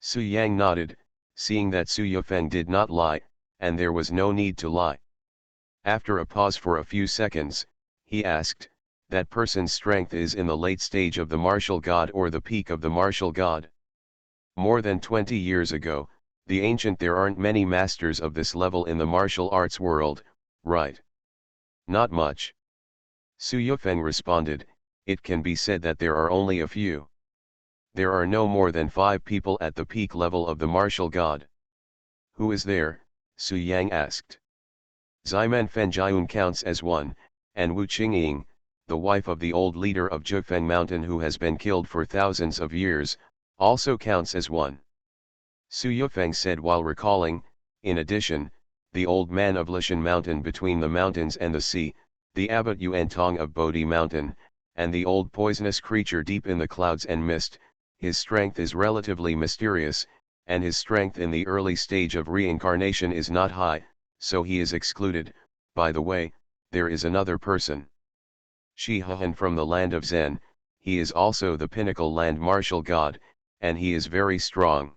Su Yang nodded, seeing that Su Yufeng did not lie, and there was no need to lie. After a pause for a few seconds, he asked, that person's strength is in the late stage of the martial god or the peak of the martial god? More than 20 years ago, the ancient there aren't many masters of this level in the martial arts world, right? Not much. Su Yufeng responded, it can be said that there are only a few. There are no more than 5 people at the peak level of the martial god. Who is there? Su Yang asked. Ximan Fengyun counts as one, and Wu Qingying, the wife of the old leader of Zhifeng Mountain who has been killed for thousands of years, also counts as one. Su Yufeng said while recalling, in addition, the old man of Lishan Mountain between the mountains and the sea, the abbot Yuan Tong of Bodhi Mountain, and the old poisonous creature deep in the clouds and mist. His strength is relatively mysterious, and his strength in the early stage of reincarnation is not high, so he is excluded. By the way, there is another person. Shi Huhan from the land of Zen, he is also the pinnacle land martial god, and he is very strong.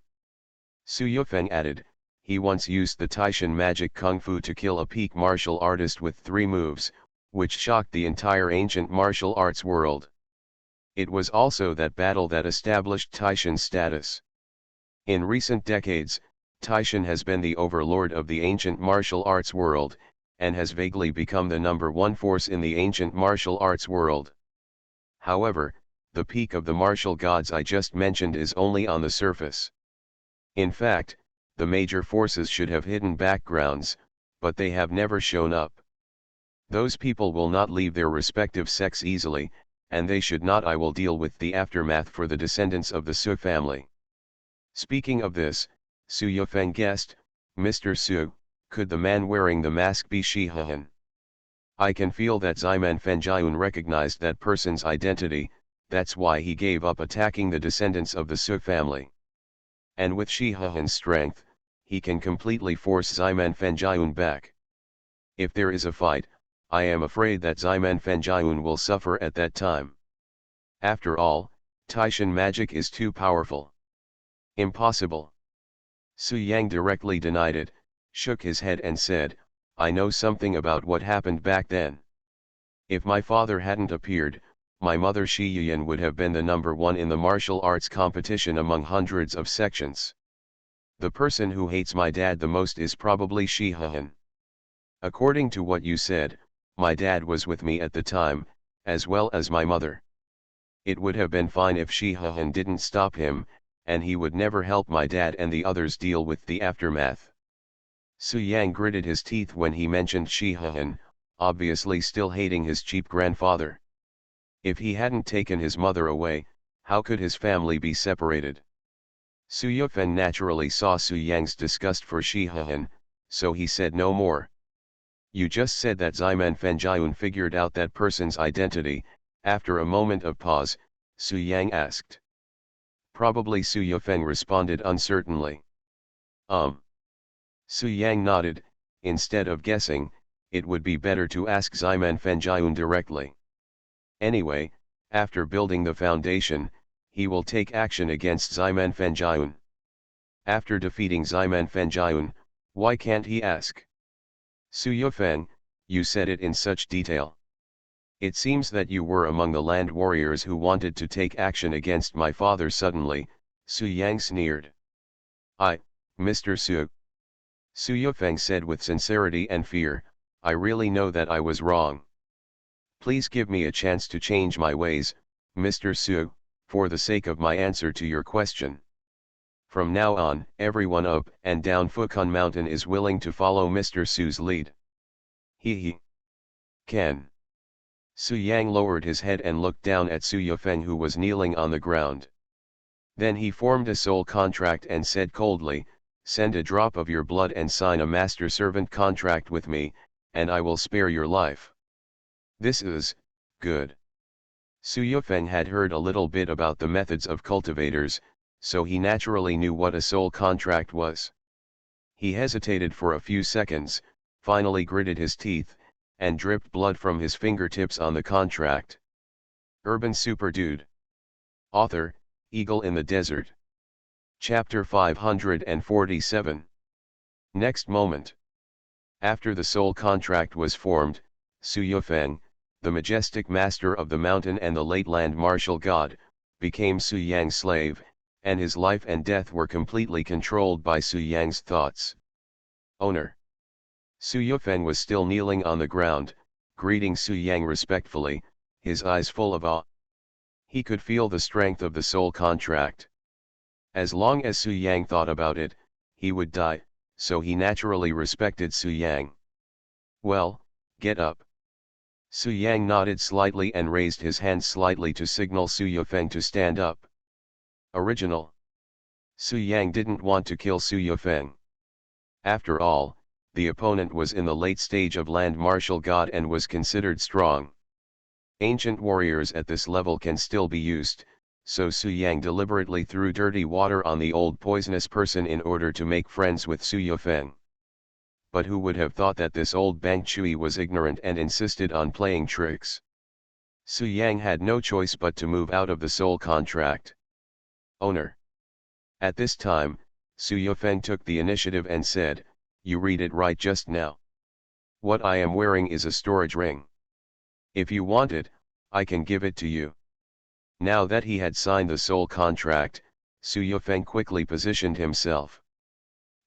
Su Yufeng added, he once used the Taishan magic kung fu to kill a peak martial artist with 3 moves, which shocked the entire ancient martial arts world. It was also that battle that established Taishan's status. In recent decades, Taishan has been the overlord of the ancient martial arts world, and has vaguely become the #1 force in the ancient martial arts world. However, the peak of the martial gods I just mentioned is only on the surface. In fact, the major forces should have hidden backgrounds, but they have never shown up. Those people will not leave their respective sects easily, and they should not. I will deal with the aftermath for the descendants of the Su family. Speaking of this, Su Yufeng guessed, Mr. Su, could the man wearing the mask be Shi Huhan? I can feel that Ximan Fengyun recognized that person's identity, that's why he gave up attacking the descendants of the Su family. And with Shi Huhan's strength, he can completely force Ximan Fengyun back. If there is a fight, I am afraid that Ximan Fengyun will suffer at that time. After all, Taishan magic is too powerful. Impossible. Su Yang directly denied it, shook his head and said, I know something about what happened back then. If my father hadn't appeared, my mother Shi Yuyan would have been the #1 in the martial arts competition among hundreds of sections. The person who hates my dad the most is probably Shi Huhan. According to what you said, my dad was with me at the time, as well as my mother. It would have been fine if Shi Huhan didn't stop him, and he would never help my dad and the others deal with the aftermath. Su Yang gritted his teeth when he mentioned Shi Huhan, obviously still hating his cheap grandfather. If he hadn't taken his mother away, how could his family be separated? Su Yufeng naturally saw Su Yang's disgust for Shi Huhan, so he said no more. You just said that Ximan Fengyun figured out that person's identity. After a moment of pause, Su Yang asked. Probably, Su Yufeng responded uncertainly. Su Yang nodded, instead of guessing, it would be better to ask Ximan Fengyun directly. Anyway, after building the foundation, he will take action against Ximan Fengyun. After defeating Ximan Fengyun, why can't he ask? Su Yufeng, you said it in such detail. It seems that you were among the land warriors who wanted to take action against my father suddenly, Su Yang sneered. Mr. Su. Su Yufeng said with sincerity and fear, I really know that I was wrong. Please give me a chance to change my ways, Mr. Su, for the sake of my answer to your question. From now on, everyone up and down Fukun Mountain is willing to follow Mr. Su's lead. He. Can. Su Yang lowered his head and looked down at Su Yufeng, who was kneeling on the ground. Then he formed a soul contract and said coldly, send a drop of your blood and sign a master-servant contract with me, and I will spare your life. This is good. Su Yufeng had heard a little bit about the methods of cultivators, so he naturally knew what a soul contract was. He hesitated for a few seconds, finally gritted his teeth, and dripped blood from his fingertips on the contract. Urban Super Dude. Author, Eagle in the Desert. Chapter 547. Next moment. After the soul contract was formed, Su Yufeng, the majestic master of the mountain and the late land martial god, became Su Yang's slave, and his life and death were completely controlled by Su Yang's thoughts. Owner. Su Yufeng was still kneeling on the ground, greeting Su Yang respectfully, his eyes full of awe. He could feel the strength of the soul contract. As long as Su Yang thought about it, he would die, so he naturally respected Su Yang. Well, get up. Su Yang nodded slightly and raised his hand slightly to signal Su Yufeng to stand up. Original. Su Yang didn't want to kill Su Yufeng. After all, the opponent was in the late stage of land martial god and was considered strong. Ancient warriors at this level can still be used, so Su Yang deliberately threw dirty water on the old poisonous person in order to make friends with Su Yufeng. But who would have thought that this old Bang Chui was ignorant and insisted on playing tricks? Su Yang had no choice but to move out of the soul contract. Owner. At this time, Su Yufeng took the initiative and said, you read it right just now. What I am wearing is a storage ring. If you want it, I can give it to you. Now that he had signed the soul contract, Su Yufeng quickly positioned himself.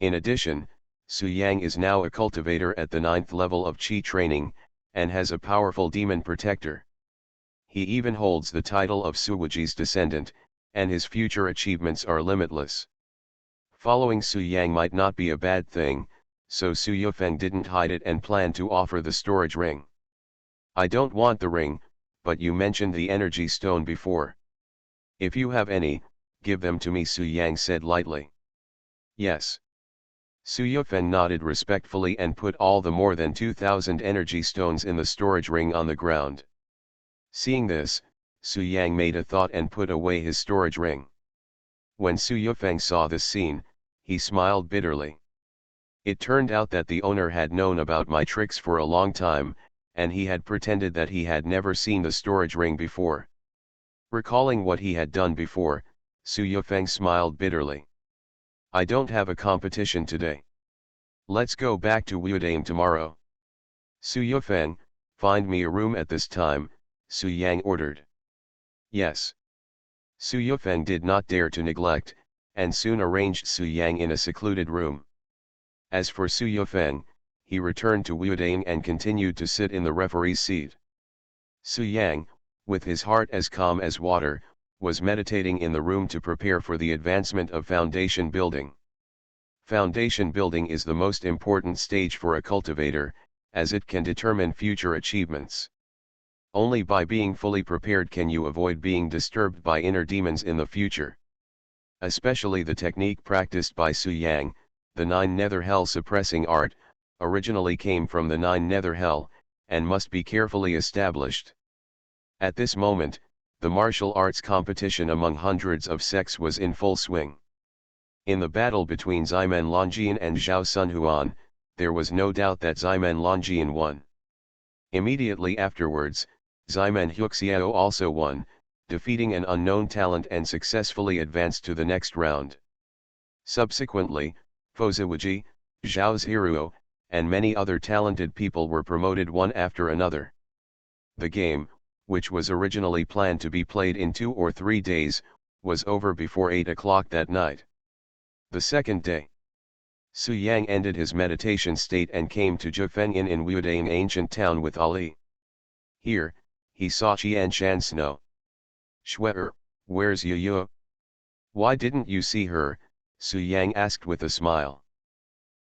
In addition, Su Yang is now a cultivator at the 9th level of Qi training, and has a powerful demon protector. He even holds the title of Suwaji's descendant, and his future achievements are limitless. Following Su Yang might not be a bad thing, so Su Yufeng didn't hide it and planned to offer the storage ring. I don't want the ring, but you mentioned the energy stone before. If you have any, give them to me, Su Yang said lightly. Yes. Su Yufeng nodded respectfully and put all the more than 2,000 energy stones in the storage ring on the ground. Seeing this, Su Yang made a thought and put away his storage ring. When Su Yufeng saw this scene, he smiled bitterly. It turned out that the owner had known about my tricks for a long time, and he had pretended that he had never seen the storage ring before. Recalling what he had done before, Su Yufeng smiled bitterly. I don't have a competition today. Let's go back to Wudaim tomorrow. Su Yufeng, find me a room at this time, Su Yang ordered. Yes. Su Yufeng did not dare to neglect, and soon arranged Su Yang in a secluded room. As for Su Yufeng, he returned to Wudaing and continued to sit in the referee's seat. Su Yang, with his heart as calm as water, was meditating in the room to prepare for the advancement of foundation building. Foundation building is the most important stage for a cultivator, as it can determine future achievements. Only by being fully prepared can you avoid being disturbed by inner demons in the future. Especially the technique practiced by Su Yang, the 9 nether hell suppressing art, originally came from the 9 nether hell, and must be carefully established. At this moment, the martial arts competition among hundreds of sects was in full swing. In the battle between Ximen Longjian and Zhao Sunhuan, there was no doubt that Ximen Longjian won. Immediately afterwards, Ximen Huxiao also won, defeating an unknown talent and successfully advanced to the next round. Subsequently, Fozuwaji, Zhao Zhiruo, and many other talented people were promoted one after another. The game, which was originally planned to be played in 2 or 3 days, was over before 8 o'clock that night. The second day. Su Yang ended his meditation state and came to Jufeng Inn in Wudaing ancient town with Ali. Here, he saw Qian Shan Snow. Shwe, where's Yu? Why didn't you see her? Su Yang asked with a smile.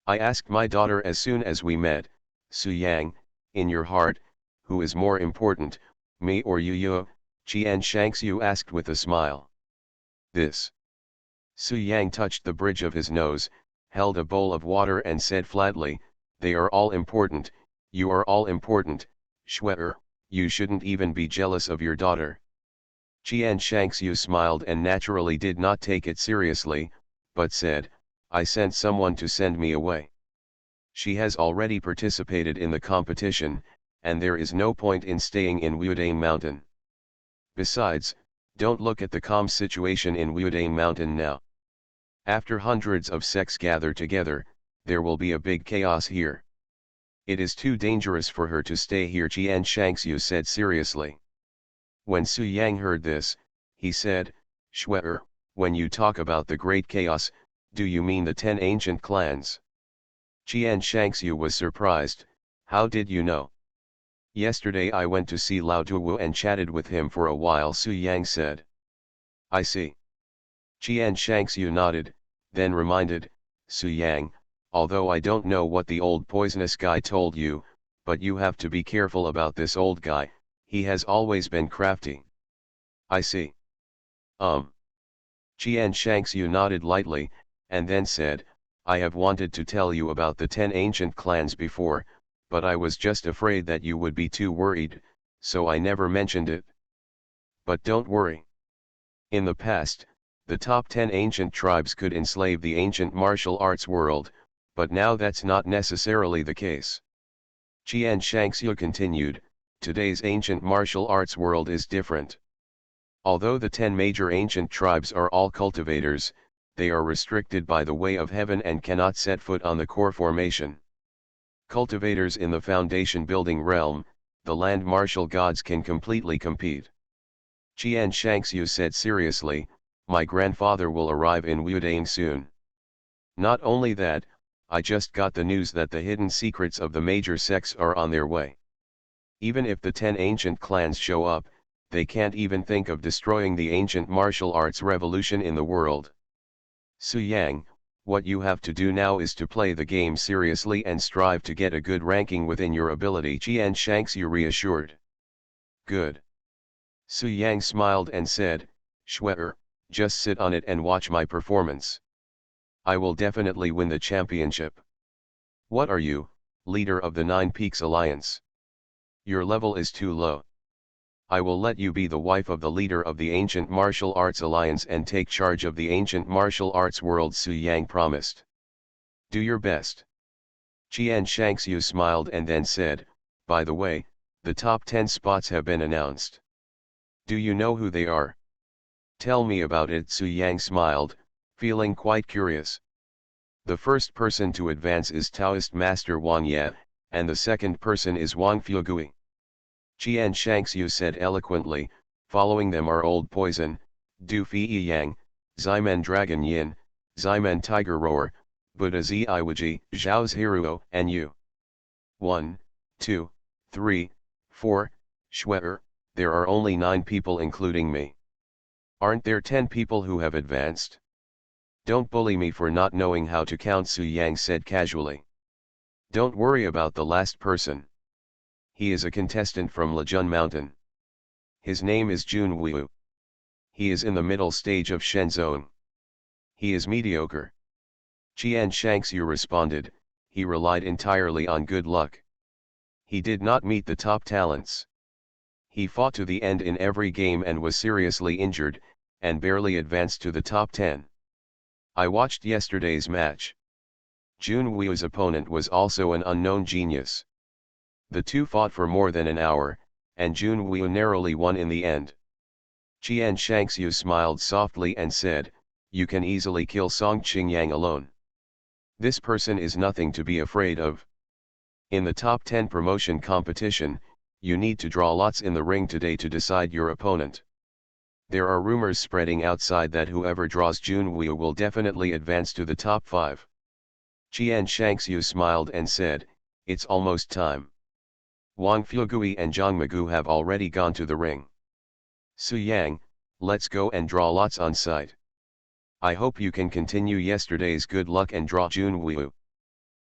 I asked my daughter as soon as we met, Su Yang, in your heart, who is more important, me or Yu? Qian Shangxiu asked with a smile. This. Su Yang touched the bridge of his nose, held a bowl of water and said flatly, they are all important, you are all important, Shwe, you shouldn't even be jealous of your daughter. Qian Shangxiu smiled and naturally did not take it seriously, but said, I sent someone to send me away. She has already participated in the competition, and there is no point in staying in Wudaing Mountain. Besides, don't look at the calm situation in Wudaing Mountain now. After hundreds of sects gather together, there will be a big chaos here. It is too dangerous for her to stay here, Qian Shangxiu said seriously. When Su Yang heard this, he said, Shwe, when you talk about the great chaos, do you mean the 10 ancient clans? Qian Shangxiu was surprised, how did you know? Yesterday I went to see Lao Tuwu and chatted with him for a while, Su Yang said. I see. Qian Shangxiu nodded, then reminded, Su Yang, although I don't know what the old poisonous guy told you, but you have to be careful about this old guy, he has always been crafty. I see. Qian Shangxiu nodded lightly, and then said, I have wanted to tell you about the 10 ancient clans before, but I was just afraid that you would be too worried, so I never mentioned it. But don't worry. In the past, the top 10 ancient tribes could enslave the ancient martial arts world, but now that's not necessarily the case. Qian Shangxiu continued, today's ancient martial arts world is different. Although the 10 major ancient tribes are all cultivators, they are restricted by the way of heaven and cannot set foot on the core formation. Cultivators in the foundation building realm, the land martial gods can completely compete. Qian Shangxiu said seriously, my grandfather will arrive in Wudaing soon. Not only that, I just got the news that the hidden secrets of the major sects are on their way. Even if the 10 ancient clans show up, they can't even think of destroying the ancient martial arts revolution in the world. Su Yang, what you have to do now is to play the game seriously and strive to get a good ranking within your ability, Qian Shangxiu reassured. Good. Su Yang smiled and said, Shwe, just sit on it and watch my performance. I will definitely win the championship. What are you, leader of the Nine Peaks Alliance? Your level is too low. I will let you be the wife of the leader of the Ancient Martial Arts Alliance and take charge of the ancient martial arts world, Su Yang promised. Do your best. Qian Shangxiu smiled and then said, by the way, the top 10 spots have been announced. Do you know who they are? Tell me about it, Su Yang smiled, feeling quite curious. The first person to advance is Taoist Master Wang Ye, and the second person is Wang Fugui. Qian Shangxiu said eloquently, following them are Old Poison, Du Fi Yang, Ximen Dragon Yin, Ximen Tiger Roar, Buddha Zi Iwaji, Zhao's Hiruo, and Yu. 1, 2, 3, 4, Shwe, there are only 9 people including me. Aren't there 10 people who have advanced? Don't bully me for not knowing how to count, Su Yang said casually. Don't worry about the last person. He is a contestant from Lejun Mountain. His name is Jun Wu. He is in the middle stage of Shenzong. He is mediocre. Qian Shangxiu responded, he relied entirely on good luck. He did not meet the top talents. He fought to the end in every game and was seriously injured, and barely advanced to the top 10. I watched yesterday's match. Jun Wu's opponent was also an unknown genius. The two fought for more than an hour, and Jun Wu narrowly won in the end. Qian Shangxiu smiled softly and said, you can easily kill Song Qingyang alone. This person is nothing to be afraid of. In the top 10 promotion competition, you need to draw lots in the ring today to decide your opponent. There are rumors spreading outside that whoever draws Jun Wu will definitely advance to the top 5. Qian Shangxiu smiled and said, "It's almost time. Wang Fuegui and Zhang Megu have already gone to the ring. Su Yang, let's go and draw lots on site. I hope you can continue yesterday's good luck and draw Jun Wu."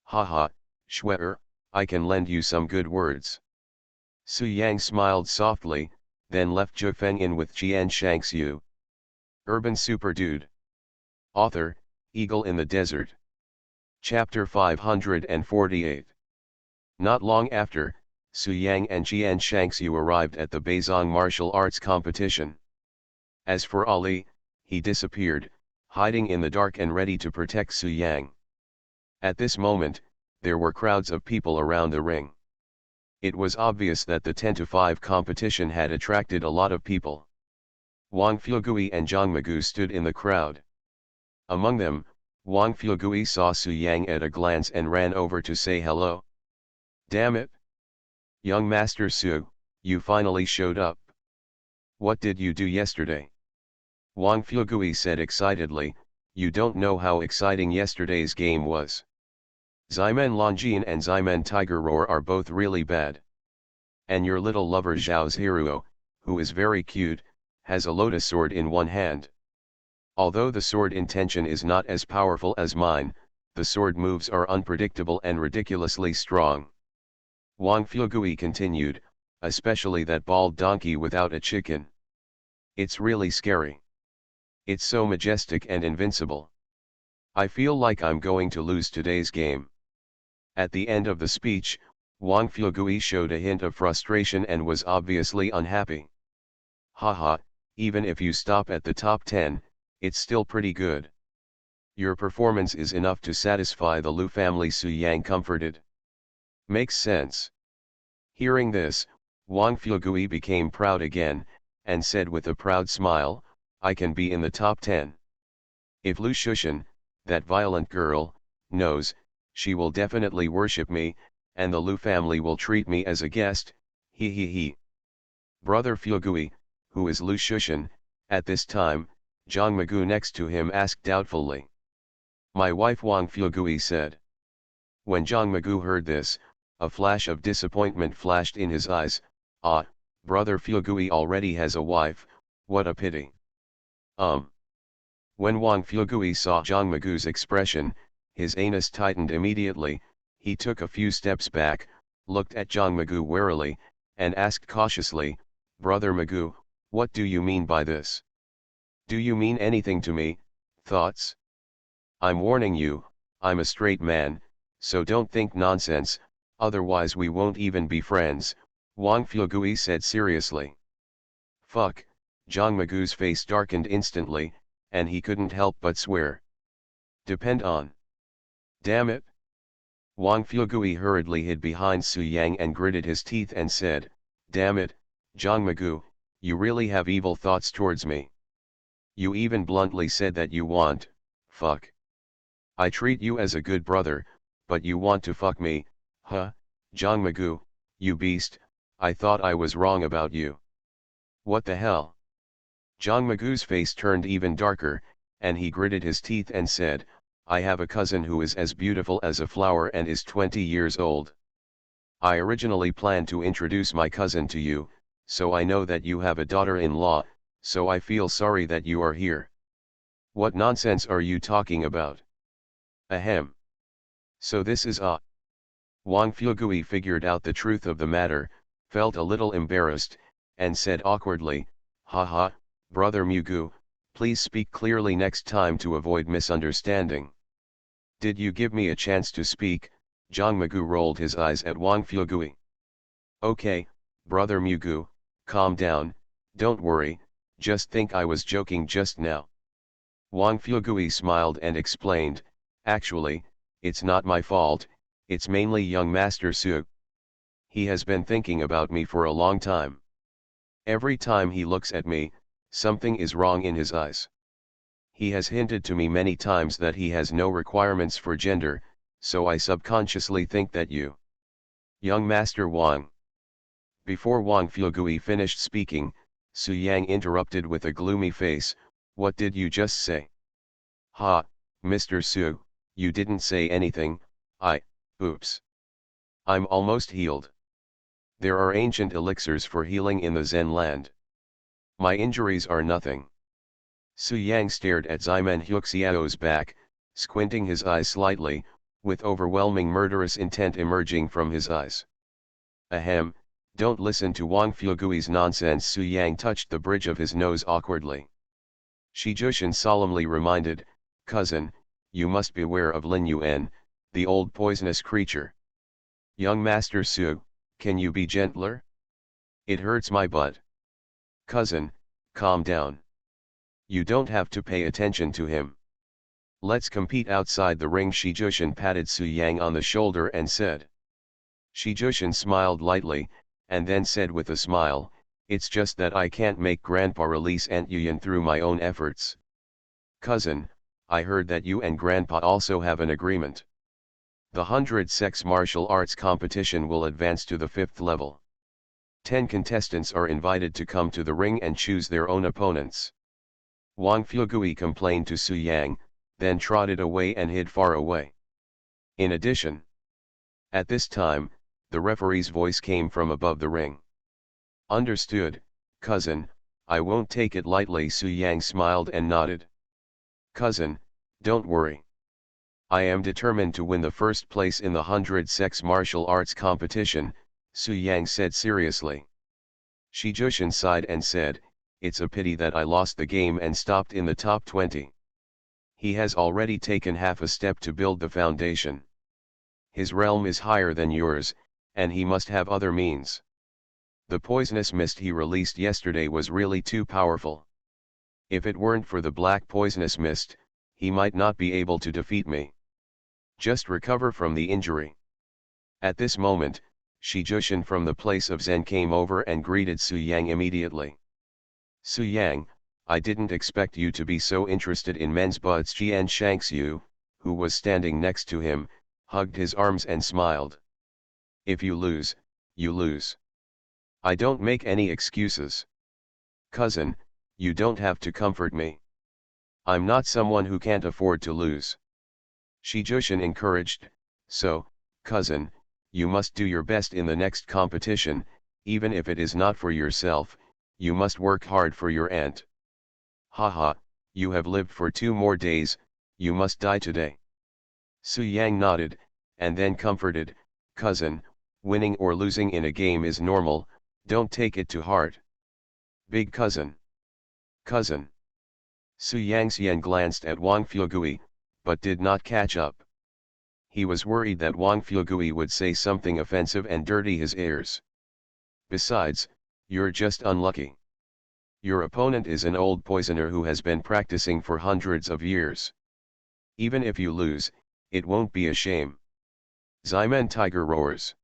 "Haha, Schwer, I can lend you some good words." Su Yang smiled softly, then left Zhu Feng in with Qian Shangxiu. Urban Super Dude. Author, Eagle in the Desert. Chapter 548. Not long after, Su Yang and Qian Shangxiu arrived at the Beizong martial arts competition. As for Ali, he disappeared, hiding in the dark and ready to protect Su Yang. At this moment, there were crowds of people around the ring. It was obvious that the 10-to-5 competition had attracted a lot of people. Wang Fuegui and Zhang Megu stood in the crowd. Among them, Wang Fuegui saw Su Yang at a glance and ran over to say hello. "Damn it! Young Master Su, you finally showed up. What did you do yesterday?" Wang Fuegui said excitedly, "You don't know how exciting yesterday's game was. Ximen Longjin and Ximen Tiger Roar are both really bad. And your little lover Zhao's Hiruo, who is very cute, has a lotus sword in one hand. Although the sword intention is not as powerful as mine, the sword moves are unpredictable and ridiculously strong." Wang Fuegui continued, "Especially that bald donkey without a chicken. It's really scary. It's so majestic and invincible. I feel like I'm going to lose today's game." At the end of the speech, Wang Fuegui showed a hint of frustration and was obviously unhappy. "Haha, even if you stop at the top 10, it's still pretty good. Your performance is enough to satisfy the Lu family," Su Yang comforted. "Makes sense." Hearing this, Wang Fuegui became proud again, and said with a proud smile, "I can be in the top 10. If Lu Shushan, that violent girl, knows, she will definitely worship me, and the Lu family will treat me as a guest, he. Brother Fuegui, who is Lu Shushan?" At this time, Zhang Megu next to him asked doubtfully. "My wife," Wang Fuegui said. When Zhang Megu heard this, a flash of disappointment flashed in his eyes. "Ah, Brother Fuegui already has a wife, what a pity." When Wang Fuegui saw Zhang Megu's expression, his anus tightened immediately. He took a few steps back, looked at Zhang Megu warily, and asked cautiously, "Brother Megu, what do you mean by this? Do you mean anything to me, thoughts? I'm warning you, I'm a straight man, so don't think nonsense, otherwise we won't even be friends," Wang Fuegui said seriously. "Fuck," Zhang Megu's face darkened instantly, and he couldn't help but swear. "Depend on. Damn it." Wang Fuegui hurriedly hid behind Su Yang and gritted his teeth and said, "Damn it, Zhang Megu, you really have evil thoughts towards me. You even bluntly said that you want, fuck. I treat you as a good brother, but you want to fuck me, huh, Zhang Megu, you beast, I thought I was wrong about you. What the hell?" Zhang Megu's face turned even darker, and he gritted his teeth and said, "I have a cousin who is as beautiful as a flower and is 20 years old. I originally planned to introduce my cousin to you, so I know that you have a daughter-in-law, so I feel sorry that you are here." "What nonsense are you talking about?" "Ahem. So this is Wang Fuegui figured out the truth of the matter, felt a little embarrassed, and said awkwardly, "Haha, Brother Megu, please speak clearly next time to avoid misunderstanding." "Did you give me a chance to speak?" Zhang Megu rolled his eyes at Wang Fuegui. "Okay, Brother Megu, calm down, don't worry, just think I was joking just now." Wang Fuegui smiled and explained, "Actually, it's not my fault, it's mainly young Master Su. He has been thinking about me for a long time. Every time he looks at me, something is wrong in his eyes. He has hinted to me many times that he has no requirements for gender, so I subconsciously think that you." "Young Master Wang." Before Wang Fuegui finished speaking, Su Yang interrupted with a gloomy face, "What did you just say?" "Ha, Mr. Su, you didn't say anything. Oops. I'm almost healed. There are ancient elixirs for healing in the Zen land. My injuries are nothing. Su Yang stared at Ximen Huxiao's back, squinting his eyes slightly, with overwhelming murderous intent emerging from his eyes. Ahem, don't listen to Wang Fugui's nonsense. Su Yang touched the bridge of his nose awkwardly. Shi Jushin solemnly reminded, cousin, you must beware of Lin Yuan, the old poisonous creature. Young Master Su, can you be gentler? It hurts my butt. Cousin, calm down. You don't have to pay attention to him. Let's compete outside the ring. Shi Jushin patted Su Yang on the shoulder and said. Shi Jushin smiled lightly, and then said with a smile, it's just that I can't make Grandpa release Aunt Yuyan through my own efforts. Cousin, I heard that you and Grandpa also have an agreement. The 100 sex martial arts competition will advance to the 5th level. 10 contestants are invited to come to the ring and choose their own opponents. Wang Fugui complained to Su Yang, then trotted away and hid far away. In addition, at this time, the referee's voice came from above the ring. Understood, cousin, I won't take it lightly. Su Yang smiled and nodded. Cousin, don't worry. I am determined to win the first place in the 100 sex martial arts competition, Su Yang said seriously. Shi Jushin sighed and said, it's a pity that I lost the game and stopped in the top 20. He has already taken half a step to build the foundation. His realm is higher than yours, and he must have other means. The poisonous mist he released yesterday was really too powerful. If it weren't for the black poisonous mist, he might not be able to defeat me. Just recover from the injury. At this moment, Shi Jushin from the place of Zen came over and greeted Su Yang immediately. Su Yang, I didn't expect you to be so interested in men's butts. Jian Shangxiu, who was standing next to him, hugged his arms and smiled. If you lose, you lose. I don't make any excuses. Cousin, you don't have to comfort me. I'm not someone who can't afford to lose. Shi Jushin encouraged, so, cousin, you must do your best in the next competition, even if it is not for yourself, you must work hard for your aunt. Haha, you have lived for 2 more days, you must die today. Su Yang nodded, and then comforted, cousin, winning or losing in a game is normal, don't take it to heart. Big cousin. Cousin. Su Yangxian glanced at Wang Fugui, but did not catch up. He was worried that Wang Fugui would say something offensive and dirty his ears. Besides, you're just unlucky. Your opponent is an old poisoner who has been practicing for hundreds of years. Even if you lose, it won't be a shame. Ximen Tiger roars.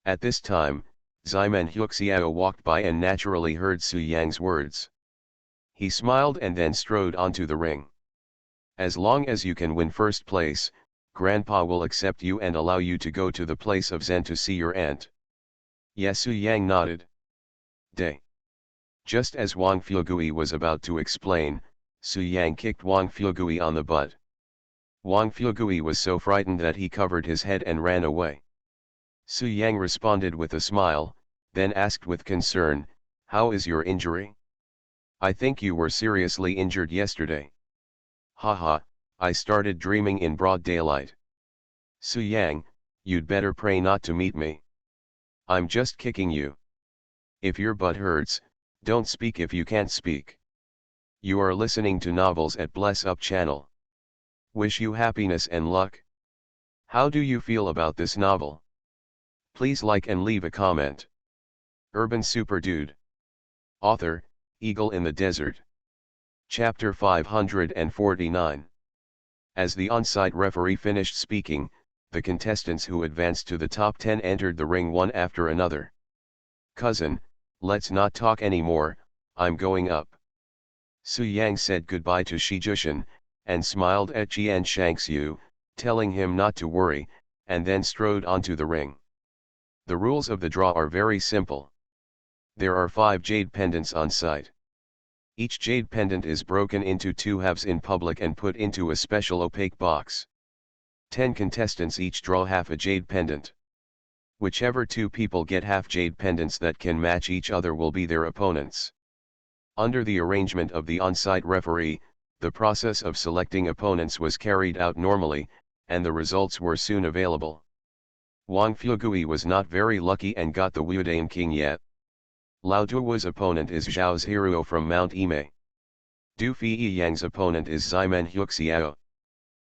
At this time, Ximen Huxiao walked by and naturally heard Su Yang's words. He smiled and then strode onto the ring. As long as you can win first place, Grandpa will accept you and allow you to go to the place of Zen to see your aunt. Yes, Su Yang nodded. Day. Just as Wang Fugui was about to explain, Su Yang kicked Wang Fugui on the butt. Wang Fugui was so frightened that he covered his head and ran away. Su Yang responded with a smile, then asked with concern, how is your injury? I think you were seriously injured yesterday. Haha, I started dreaming in broad daylight. Su Yang, you'd better pray not to meet me. I'm just kicking you. If your butt hurts, don't speak if you can't speak. You are listening to novels at Bless Up channel. Wish you happiness and luck. How do you feel about this novel? Please like and leave a comment. Urban Super Dude. Author, Eagle in the Desert. Chapter 549. As the on-site referee finished speaking, the contestants who advanced to the top 10 entered the ring one after another. Cousin, let's not talk anymore, I'm going up. Su Yang said goodbye to Shi Jushin, and smiled at Jian Shangxiu, telling him not to worry, and then strode onto the ring. The rules of the draw are very simple. There are 5 jade pendants on site. Each jade pendant is broken into 2 halves in public and put into a special opaque box. 10 contestants each draw half a jade pendant. Whichever two people get half jade pendants that can match each other will be their opponents. Under the arrangement of the on-site referee, the process of selecting opponents was carried out normally, and the results were soon available. Wang Fugui was not very lucky and got the Wudan King yet. Lao Duo's opponent is Zhao's Hiruo from Mount Ime. Du Feiyang's opponent is Ximen Huxiao.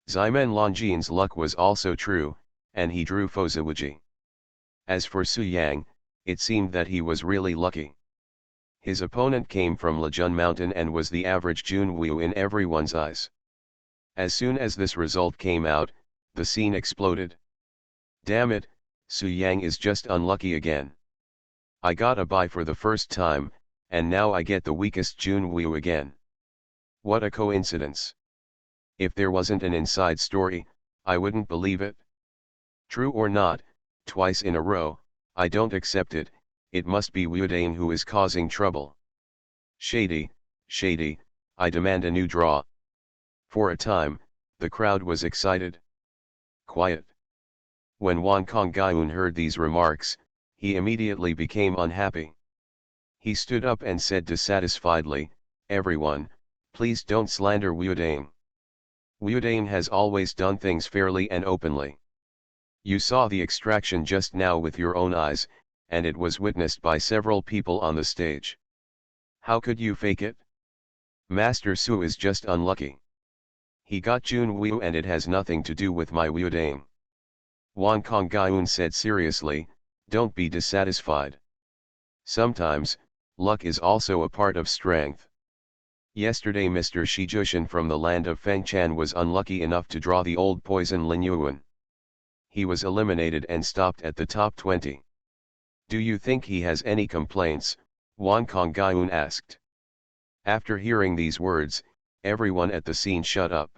Ximen Longjian's luck was also true, and he drew Fozawuji. As for Su Yang, it seemed that he was really lucky. His opponent came from Lejun Mountain and was the average Junwu in everyone's eyes. As soon as this result came out, the scene exploded. Damn it, Su Yang is just unlucky again. I got a bye for the first time, and now I get the weakest Junwu again. What a coincidence. If there wasn't an inside story, I wouldn't believe it. True or not, twice in a row, I don't accept it. It must be Wudan who is causing trouble. Shady, shady, I demand a new draw. For a time, the crowd was excited. Quiet. When Wan Konggyun heard these remarks, he immediately became unhappy. He stood up and said dissatisfiedly, "Everyone, please don't slander Wudan. Wudan has always done things fairly and openly. You saw the extraction just now with your own eyes, and it was witnessed by several people on the stage. How could you fake it? Master Su is just unlucky. He got Junwu and it has nothing to do with my Wudan." Wan Konggyun said seriously, "Don't be dissatisfied. Sometimes, luck is also a part of strength. Yesterday Mr. Shijushin from the land of Fengchan was unlucky enough to draw the old poison Lin Yuan. He was eliminated and stopped at the top 20. Do you think he has any complaints?" Wan Konggyun asked. After hearing these words, everyone at the scene shut up.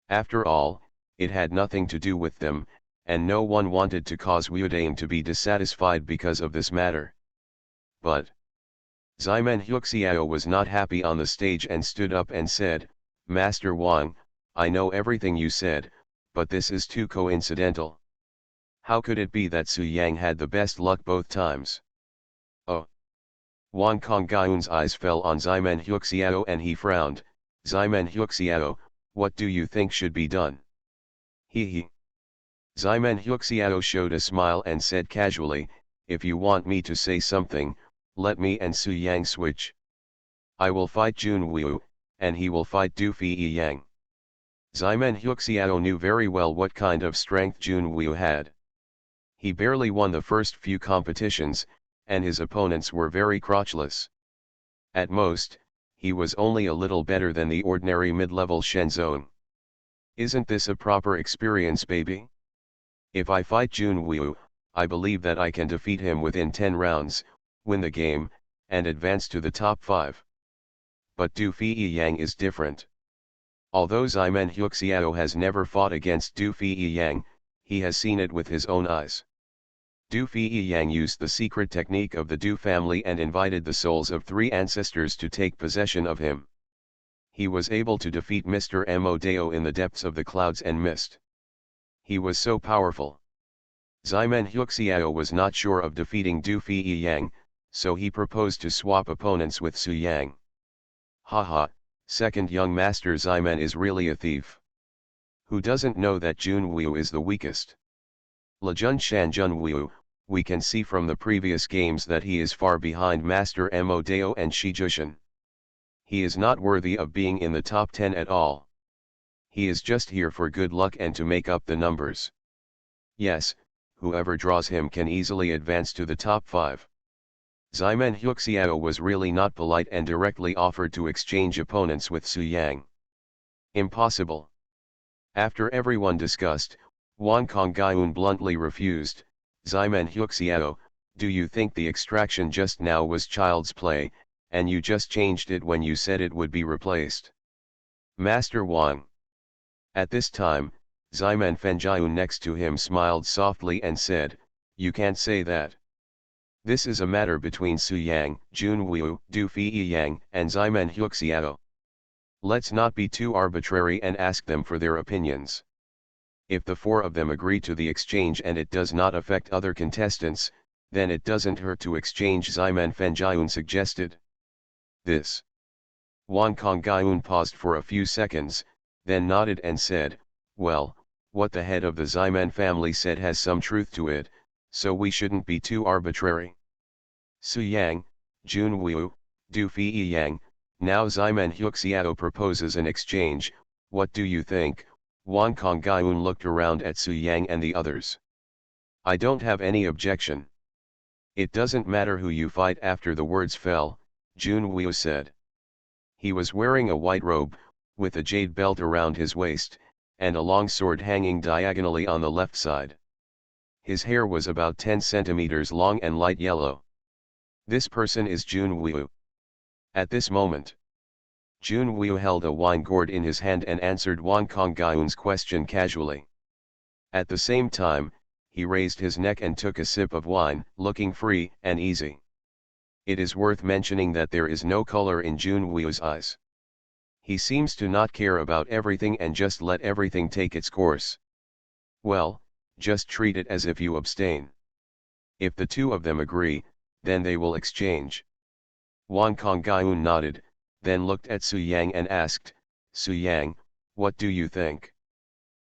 After all, it had nothing to do with them, and no one wanted to cause Wudan to be dissatisfied because of this matter. But Ximen Huxiao was not happy on the stage and stood up and said, "Master Wang, I know everything you said, but this is too coincidental. How could it be that Su Yang had the best luck both times?" Oh! Wan Konggyun's eyes fell on Ximen Huxiao and he frowned. "Ximen Huxiao, what do you think should be done?" He. Ximen Huxiao showed a smile and said casually, "If you want me to say something, let me and Su Yang switch. I will fight Junwu, and he will fight Du Feiyang." Ximen Huxiao knew very well what kind of strength Junwu had. He barely won the first few competitions, and his opponents were very crotchless. At most, he was only a little better than the ordinary mid-level Shenzong. Isn't this a proper experience, baby? If I fight Junwu, I believe that I can defeat him within 10 rounds, win the game, and advance to the top 5. But Du Feiyang is different. Although Ximen Huxiao has never fought against Du Feiyang, he has seen it with his own eyes. Du Feiyang used the secret technique of the Du family and invited the souls of 3 ancestors to take possession of him. He was able to defeat Mr. Mo Dao in the depths of the clouds and mist. He was so powerful. Ximen Huxiao was not sure of defeating Du Feiyang, so he proposed to swap opponents with Su Yang. Haha, second young master Ximen is really a thief. Who doesn't know that Junwu is the weakest? Lejun Shan Junwu, we can see from the previous games that he is far behind Master Mo Dao and Shijushin. He is not worthy of being in the top 10 at all. He is just here for good luck and to make up the numbers. Yes, whoever draws him can easily advance to the top 5. Ximen Huxiao was really not polite and directly offered to exchange opponents with Su Yang. Impossible. After everyone discussed, Wan Konggyun bluntly refused. "Ximen Huxiao, do you think the extraction just now was child's play, and you just changed it when you said it would be replaced?" "Master Wang." At this time, Ximen Fengyun next to him smiled softly and said, "You can't say that. This is a matter between Su Yang, Junwu, Du Feiyang, and Ximen Huxiao. Let's not be too arbitrary and ask them for their opinions." If the four of them agree to the exchange and it does not affect other contestants, then it doesn't hurt to exchange, Ximen Fengyun suggested. This. Wan Kongyun paused for a few seconds, then nodded and said, well, what the head of the Ximen family said has some truth to it, so we shouldn't be too arbitrary. Su Yang, Jun Wu, Du Fi Yang, now Ximen Huxiao proposes an exchange, what do you think? Wan Kongyun looked around at Su Yang and the others. I don't have any objection. It doesn't matter who you fight. After the words fell, Jun Wu said. He was wearing a white robe, with a jade belt around his waist, and a long sword hanging diagonally on the left side. His hair was about 10 centimeters long and light yellow. This person is Jun Wu. At this moment, Jun Wu held a wine gourd in his hand and answered Wan Kongyun's question casually. At the same time, he raised his neck and took a sip of wine, looking free and easy. It is worth mentioning that there is no color in Jun Wu's eyes. He seems to not care about everything and just let everything take its course. Well, just treat it as if you abstain. If the two of them agree, then they will exchange. Wan Kongyun nodded, then looked at Su Yang and asked, Su Yang, what do you think?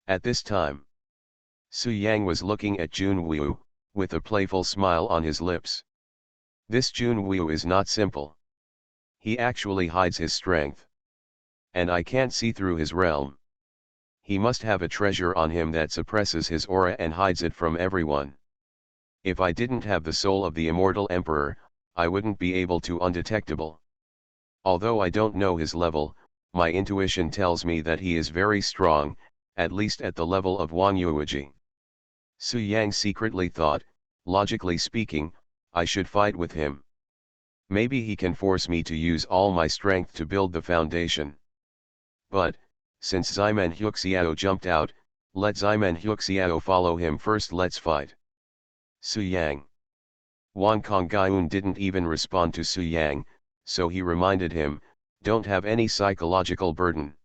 At this time, Su Yang was looking at Jun Wu, with a playful smile on his lips. This Jun Wu is not simple. He actually hides his strength. And I can't see through his realm. He must have a treasure on him that suppresses his aura and hides it from everyone. If I didn't have the soul of the immortal emperor, I wouldn't be able to undetectable. Although I don't know his level, my intuition tells me that he is very strong, at least at the level of Wang Yuji. Su Yang secretly thought, logically speaking, I should fight with him. Maybe he can force me to use all my strength to build the foundation. But, since Ximen Huxiao jumped out, let Ximen Huxiao follow him first. Let's fight. Su Yang. Wan Kongyun didn't even respond to Su Yang, so he reminded him, don't have any psychological burden.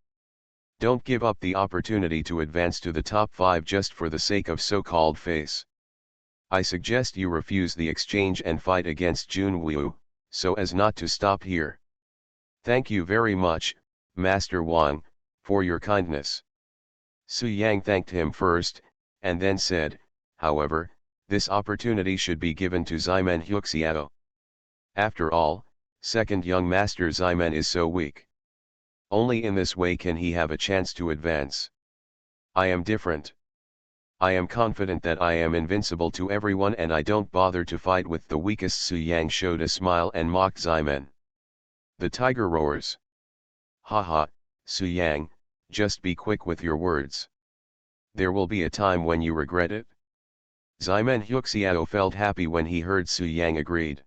Don't give up the opportunity to advance to the top 5 just for the sake of so-called face. I suggest you refuse the exchange and fight against Jun Wu, so as not to stop here. Thank you very much, Master Wang, for your kindness. Su Yang thanked him first, and then said, however, this opportunity should be given to Ximen Huxiao. After all, second young Master Ximen is so weak. Only in this way can he have a chance to advance. I am different. I am confident that I am invincible to everyone and I don't bother to fight with the weakest. Su Yang showed a smile and mocked Ximen. The tiger roars. Haha, Su Yang, just be quick with your words. There will be a time when you regret it. Ximen Huxiao felt happy when he heard Su Yang agreed.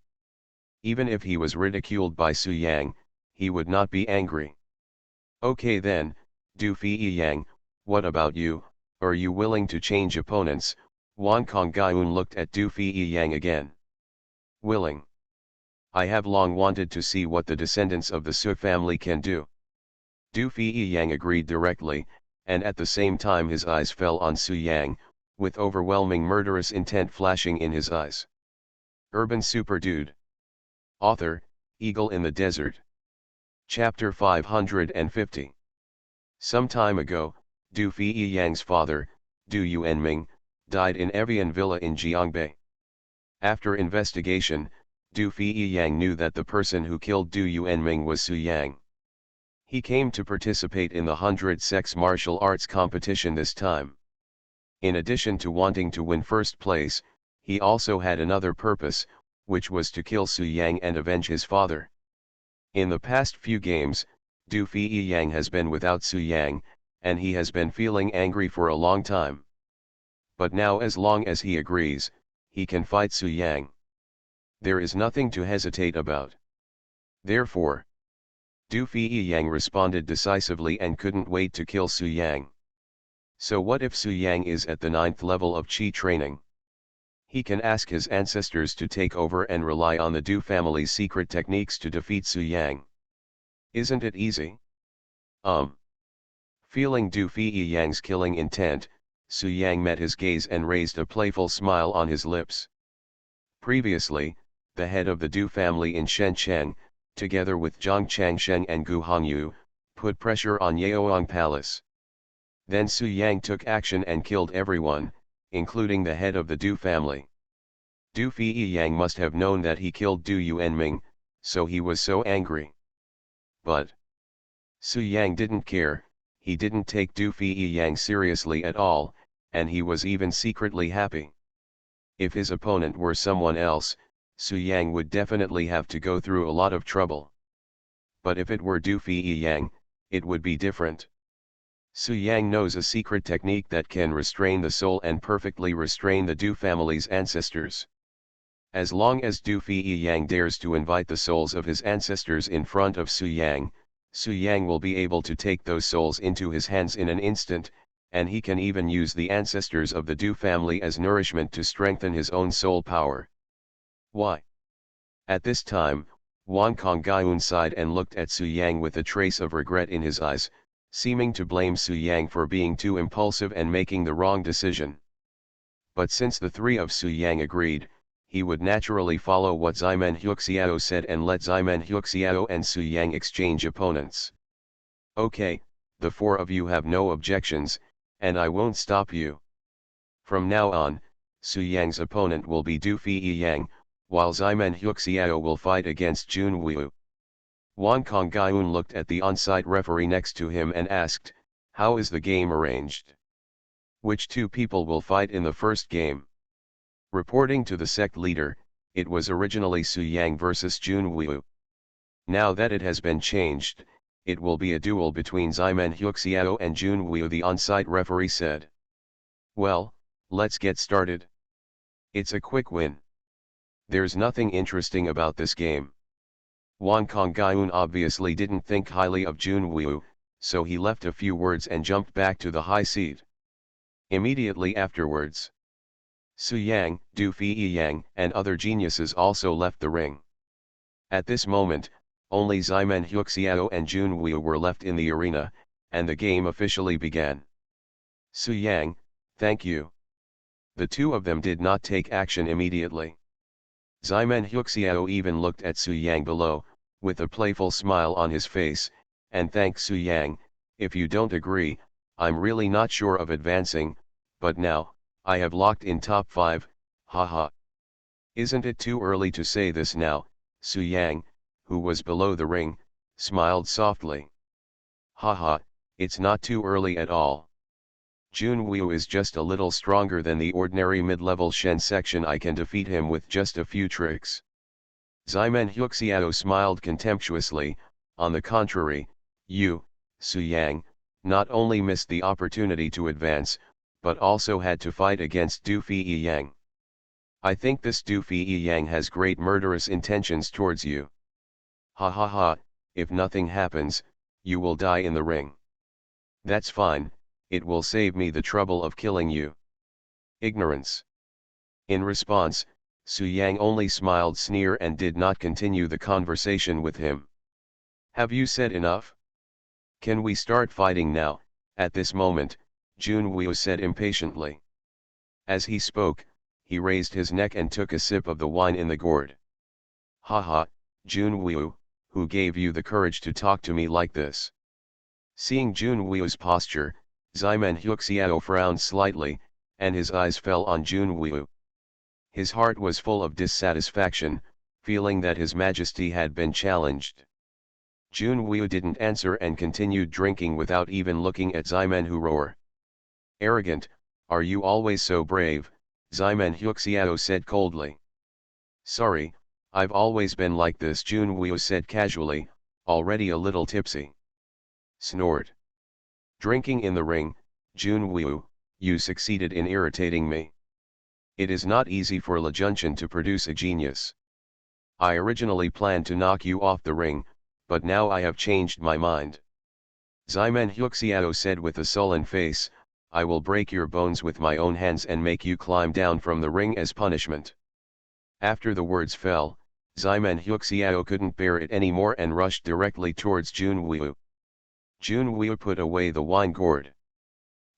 Even if he was ridiculed by Su Yang, he would not be angry. Okay then, Du Fi Yang, what about you, are you willing to change opponents? Wan Kongyun looked at Du Fi Yang again. Willing. I have long wanted to see what the descendants of the Su family can do. Du Fi Yang agreed directly, and at the same time his eyes fell on Su Yang, with overwhelming murderous intent flashing in his eyes. Urban Super Dude. Author, Eagle in the Desert. Chapter 550. Some time ago, Du Fi Yang's father, Du Yuanming, died in Evian Villa in Jiangbei. After investigation, Du Fi Yang knew that the person who killed Du Yuanming was Su Yang. He came to participate in the 100 sex martial arts competition this time. In addition to wanting to win first place, he also had another purpose, which was to kill Su Yang and avenge his father. In the past few games, Du Fi Yang has been without Su Yang, and he has been feeling angry for a long time. But now as long as he agrees, he can fight Su Yang. There is nothing to hesitate about. Therefore, Du Fi Yang responded decisively and couldn't wait to kill Su Yang. So what if Su Yang is at the 9th level of Qi training? He can ask his ancestors to take over and rely on the Du family's secret techniques to defeat Su Yang. Isn't it easy? Feeling Du Fi Yang's killing intent, Su Yang met his gaze and raised a playful smile on his lips. Previously, the head of the Du family in Shenzhen, together with Zhang Changsheng and Gu Hongyu, put pressure on Yaoang Palace. Then Su Yang took action and killed everyone, including the head of the Du family. Du Feiyang must have known that he killed Du Yuanming, so he was so angry. But Su Yang didn't care, he didn't take Du Feiyang seriously at all, and he was even secretly happy. If his opponent were someone else, Su Yang would definitely have to go through a lot of trouble. But if it were Du Feiyang, it would be different. Su Yang knows a secret technique that can restrain the soul and perfectly restrain the Du family's ancestors. As long as Du Feiyang dares to invite the souls of his ancestors in front of Su Yang will be able to take those souls into his hands in an instant, and he can even use the ancestors of the Du family as nourishment to strengthen his own soul power. Why? At this time, Wang Konggyun sighed and looked at Su Yang with a trace of regret in his eyes, seeming to blame Su Yang for being too impulsive and making the wrong decision. But since the three of Su Yang agreed, he would naturally follow what Ximen Huixiao said and let Ximen Huixiao and Su Yang exchange opponents. Okay, the four of you have no objections, and I won't stop you. From now on, Su Yang's opponent will be Du Feiyang, while Ximen Huixiao will fight against Jun Wu. Wang Konggyun looked at the on-site referee next to him and asked, "How is the game arranged? Which two people will fight in the first game?" Reporting to the sect leader, it was originally Su Yang versus Jun Wu. Now that it has been changed, it will be a duel between Ximen Huixiao and Jun Wu, the on-site referee said. Well, let's get started. It's a quick win. There's nothing interesting about this game. Wang Konggyun obviously didn't think highly of Jun Wu, so he left a few words and jumped back to the high seat. Immediately afterwards, Su Yang, Du Feiyang, and other geniuses also left the ring. At this moment, only Ximen Huixiao and Jun Wu were left in the arena, and the game officially began. Su Yang, thank you. The two of them did not take action immediately. Ximen Huixiao even looked at Su Yang below, with a playful smile on his face, and thanked Su Yang. If you don't agree, I'm really not sure of advancing, but now, I have locked in top 5, haha. Isn't it too early to say this now? Su Yang, who was below the ring, smiled softly. Haha, it's not too early at all. Jun Wu is just a little stronger than the ordinary mid-level Shen section. I can defeat him with just a few tricks. Ximen Huixiao smiled contemptuously. On the contrary, you, Su Yang, not only missed the opportunity to advance, but also had to fight against Du Feiyang. I think this Du Feiyang has great murderous intentions towards you. Ha ha ha, if nothing happens, you will die in the ring. That's fine, it will save me the trouble of killing you. Ignorance. In response, Su Yang only smiled sneer and did not continue the conversation with him. Have you said enough? Can we start fighting now? At this moment, Jun Wu said impatiently. As he spoke, he raised his neck and took a sip of the wine in the gourd. Haha, Jun Wu, who gave you the courage to talk to me like this? Seeing Jun Wu's posture, Ximen Huixiao frowned slightly, and his eyes fell on Jun Wu. His heart was full of dissatisfaction, feeling that his majesty had been challenged. Jun Wu didn't answer and continued drinking without even looking at Ximen Hu roar. Arrogant, are you always so brave? Ximen Huixiao said coldly. Sorry, I've always been like this, Jun Wu said casually, already a little tipsy. Snort. Drinking in the ring, Jun Wu, you succeeded in irritating me. It is not easy for Le Junchen to produce a genius. I originally planned to knock you off the ring, but now I have changed my mind. Ximen Huixiao said with a sullen face, I will break your bones with my own hands and make you climb down from the ring as punishment. After the words fell, Ximen Huixiao couldn't bear it anymore and rushed directly towards Jun Wu. Jun Wu put away the wine gourd.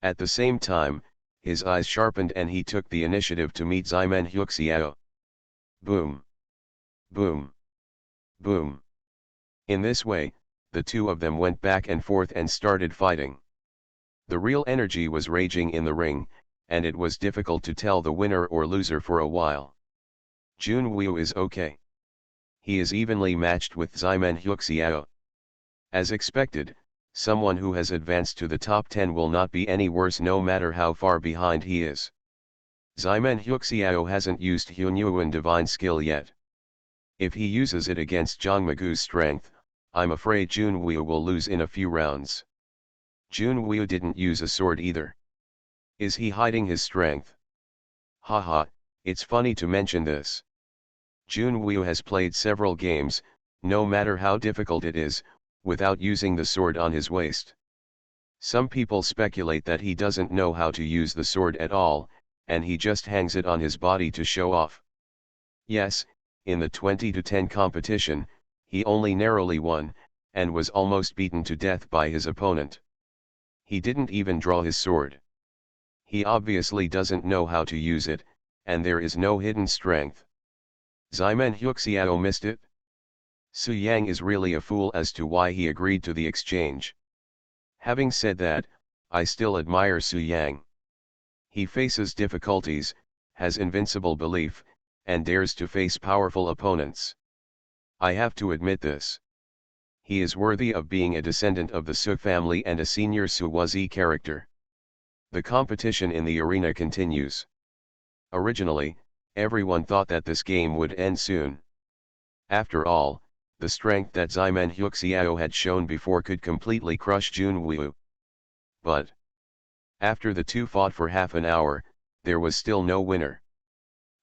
At the same time, his eyes sharpened and he took the initiative to meet Ximen Huxiao. Boom! Boom! Boom! In this way, the two of them went back and forth and started fighting. The real energy was raging in the ring, and it was difficult to tell the winner or loser for a while. Jun Wu is okay. He is evenly matched with Ximen Huxiao. As expected, someone who has advanced to the top 10 will not be any worse no matter how far behind he is. Ximen Huxiao hasn't used Hunyuan divine skill yet. If he uses it against Zhang Magu's strength, I'm afraid Jun Wu will lose in a few rounds. Jun Wu didn't use a sword either. Is he hiding his strength? Haha, it's funny to mention this. Jun Wu has played several games, no matter how difficult it is, without using the sword on his waist. Some people speculate that he doesn't know how to use the sword at all, and he just hangs it on his body to show off. Yes, in the 20-10 competition, he only narrowly won, and was almost beaten to death by his opponent. He didn't even draw his sword. He obviously doesn't know how to use it, and there is no hidden strength. Ximen Huxiao missed it? Su Yang is really a fool as to why he agreed to the exchange. Having said that, I still admire Su Yang. He faces difficulties, has invincible belief, and dares to face powerful opponents. I have to admit this. He is worthy of being a descendant of the Su family and a senior Suwazi character. The competition in the arena continues. Originally, everyone thought that this game would end soon. After all, the strength that Ximen Huxiao had shown before could completely crush Jun Wu. But after the two fought for half an hour, there was still no winner.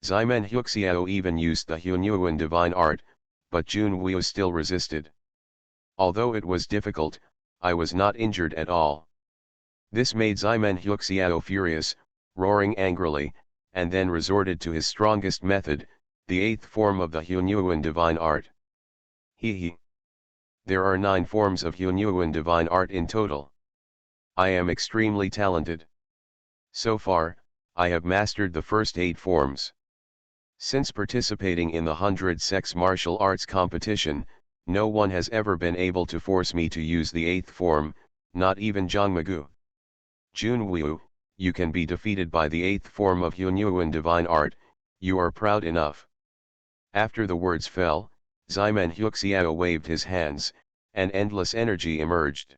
Ximen Huxiao even used the Hunyuan divine art, but Jun Wu still resisted. Although it was difficult, I was not injured at all. This made Ximen Huxiao furious, roaring angrily, and then resorted to his strongest method, the 8th form of the Hunyuan divine art. He. There are 9 forms of Hunyuan divine art in total. I am extremely talented. So far, I have mastered the first 8 forms. Since participating in the 100 sex martial arts competition, no one has ever been able to force me to use the 8th form, not even Zhang Magu. Jun Wu, you can be defeated by the 8th form of Hunyuan divine art, you are proud enough. After the words fell, Ximen Huxiao waved his hands, and endless energy emerged.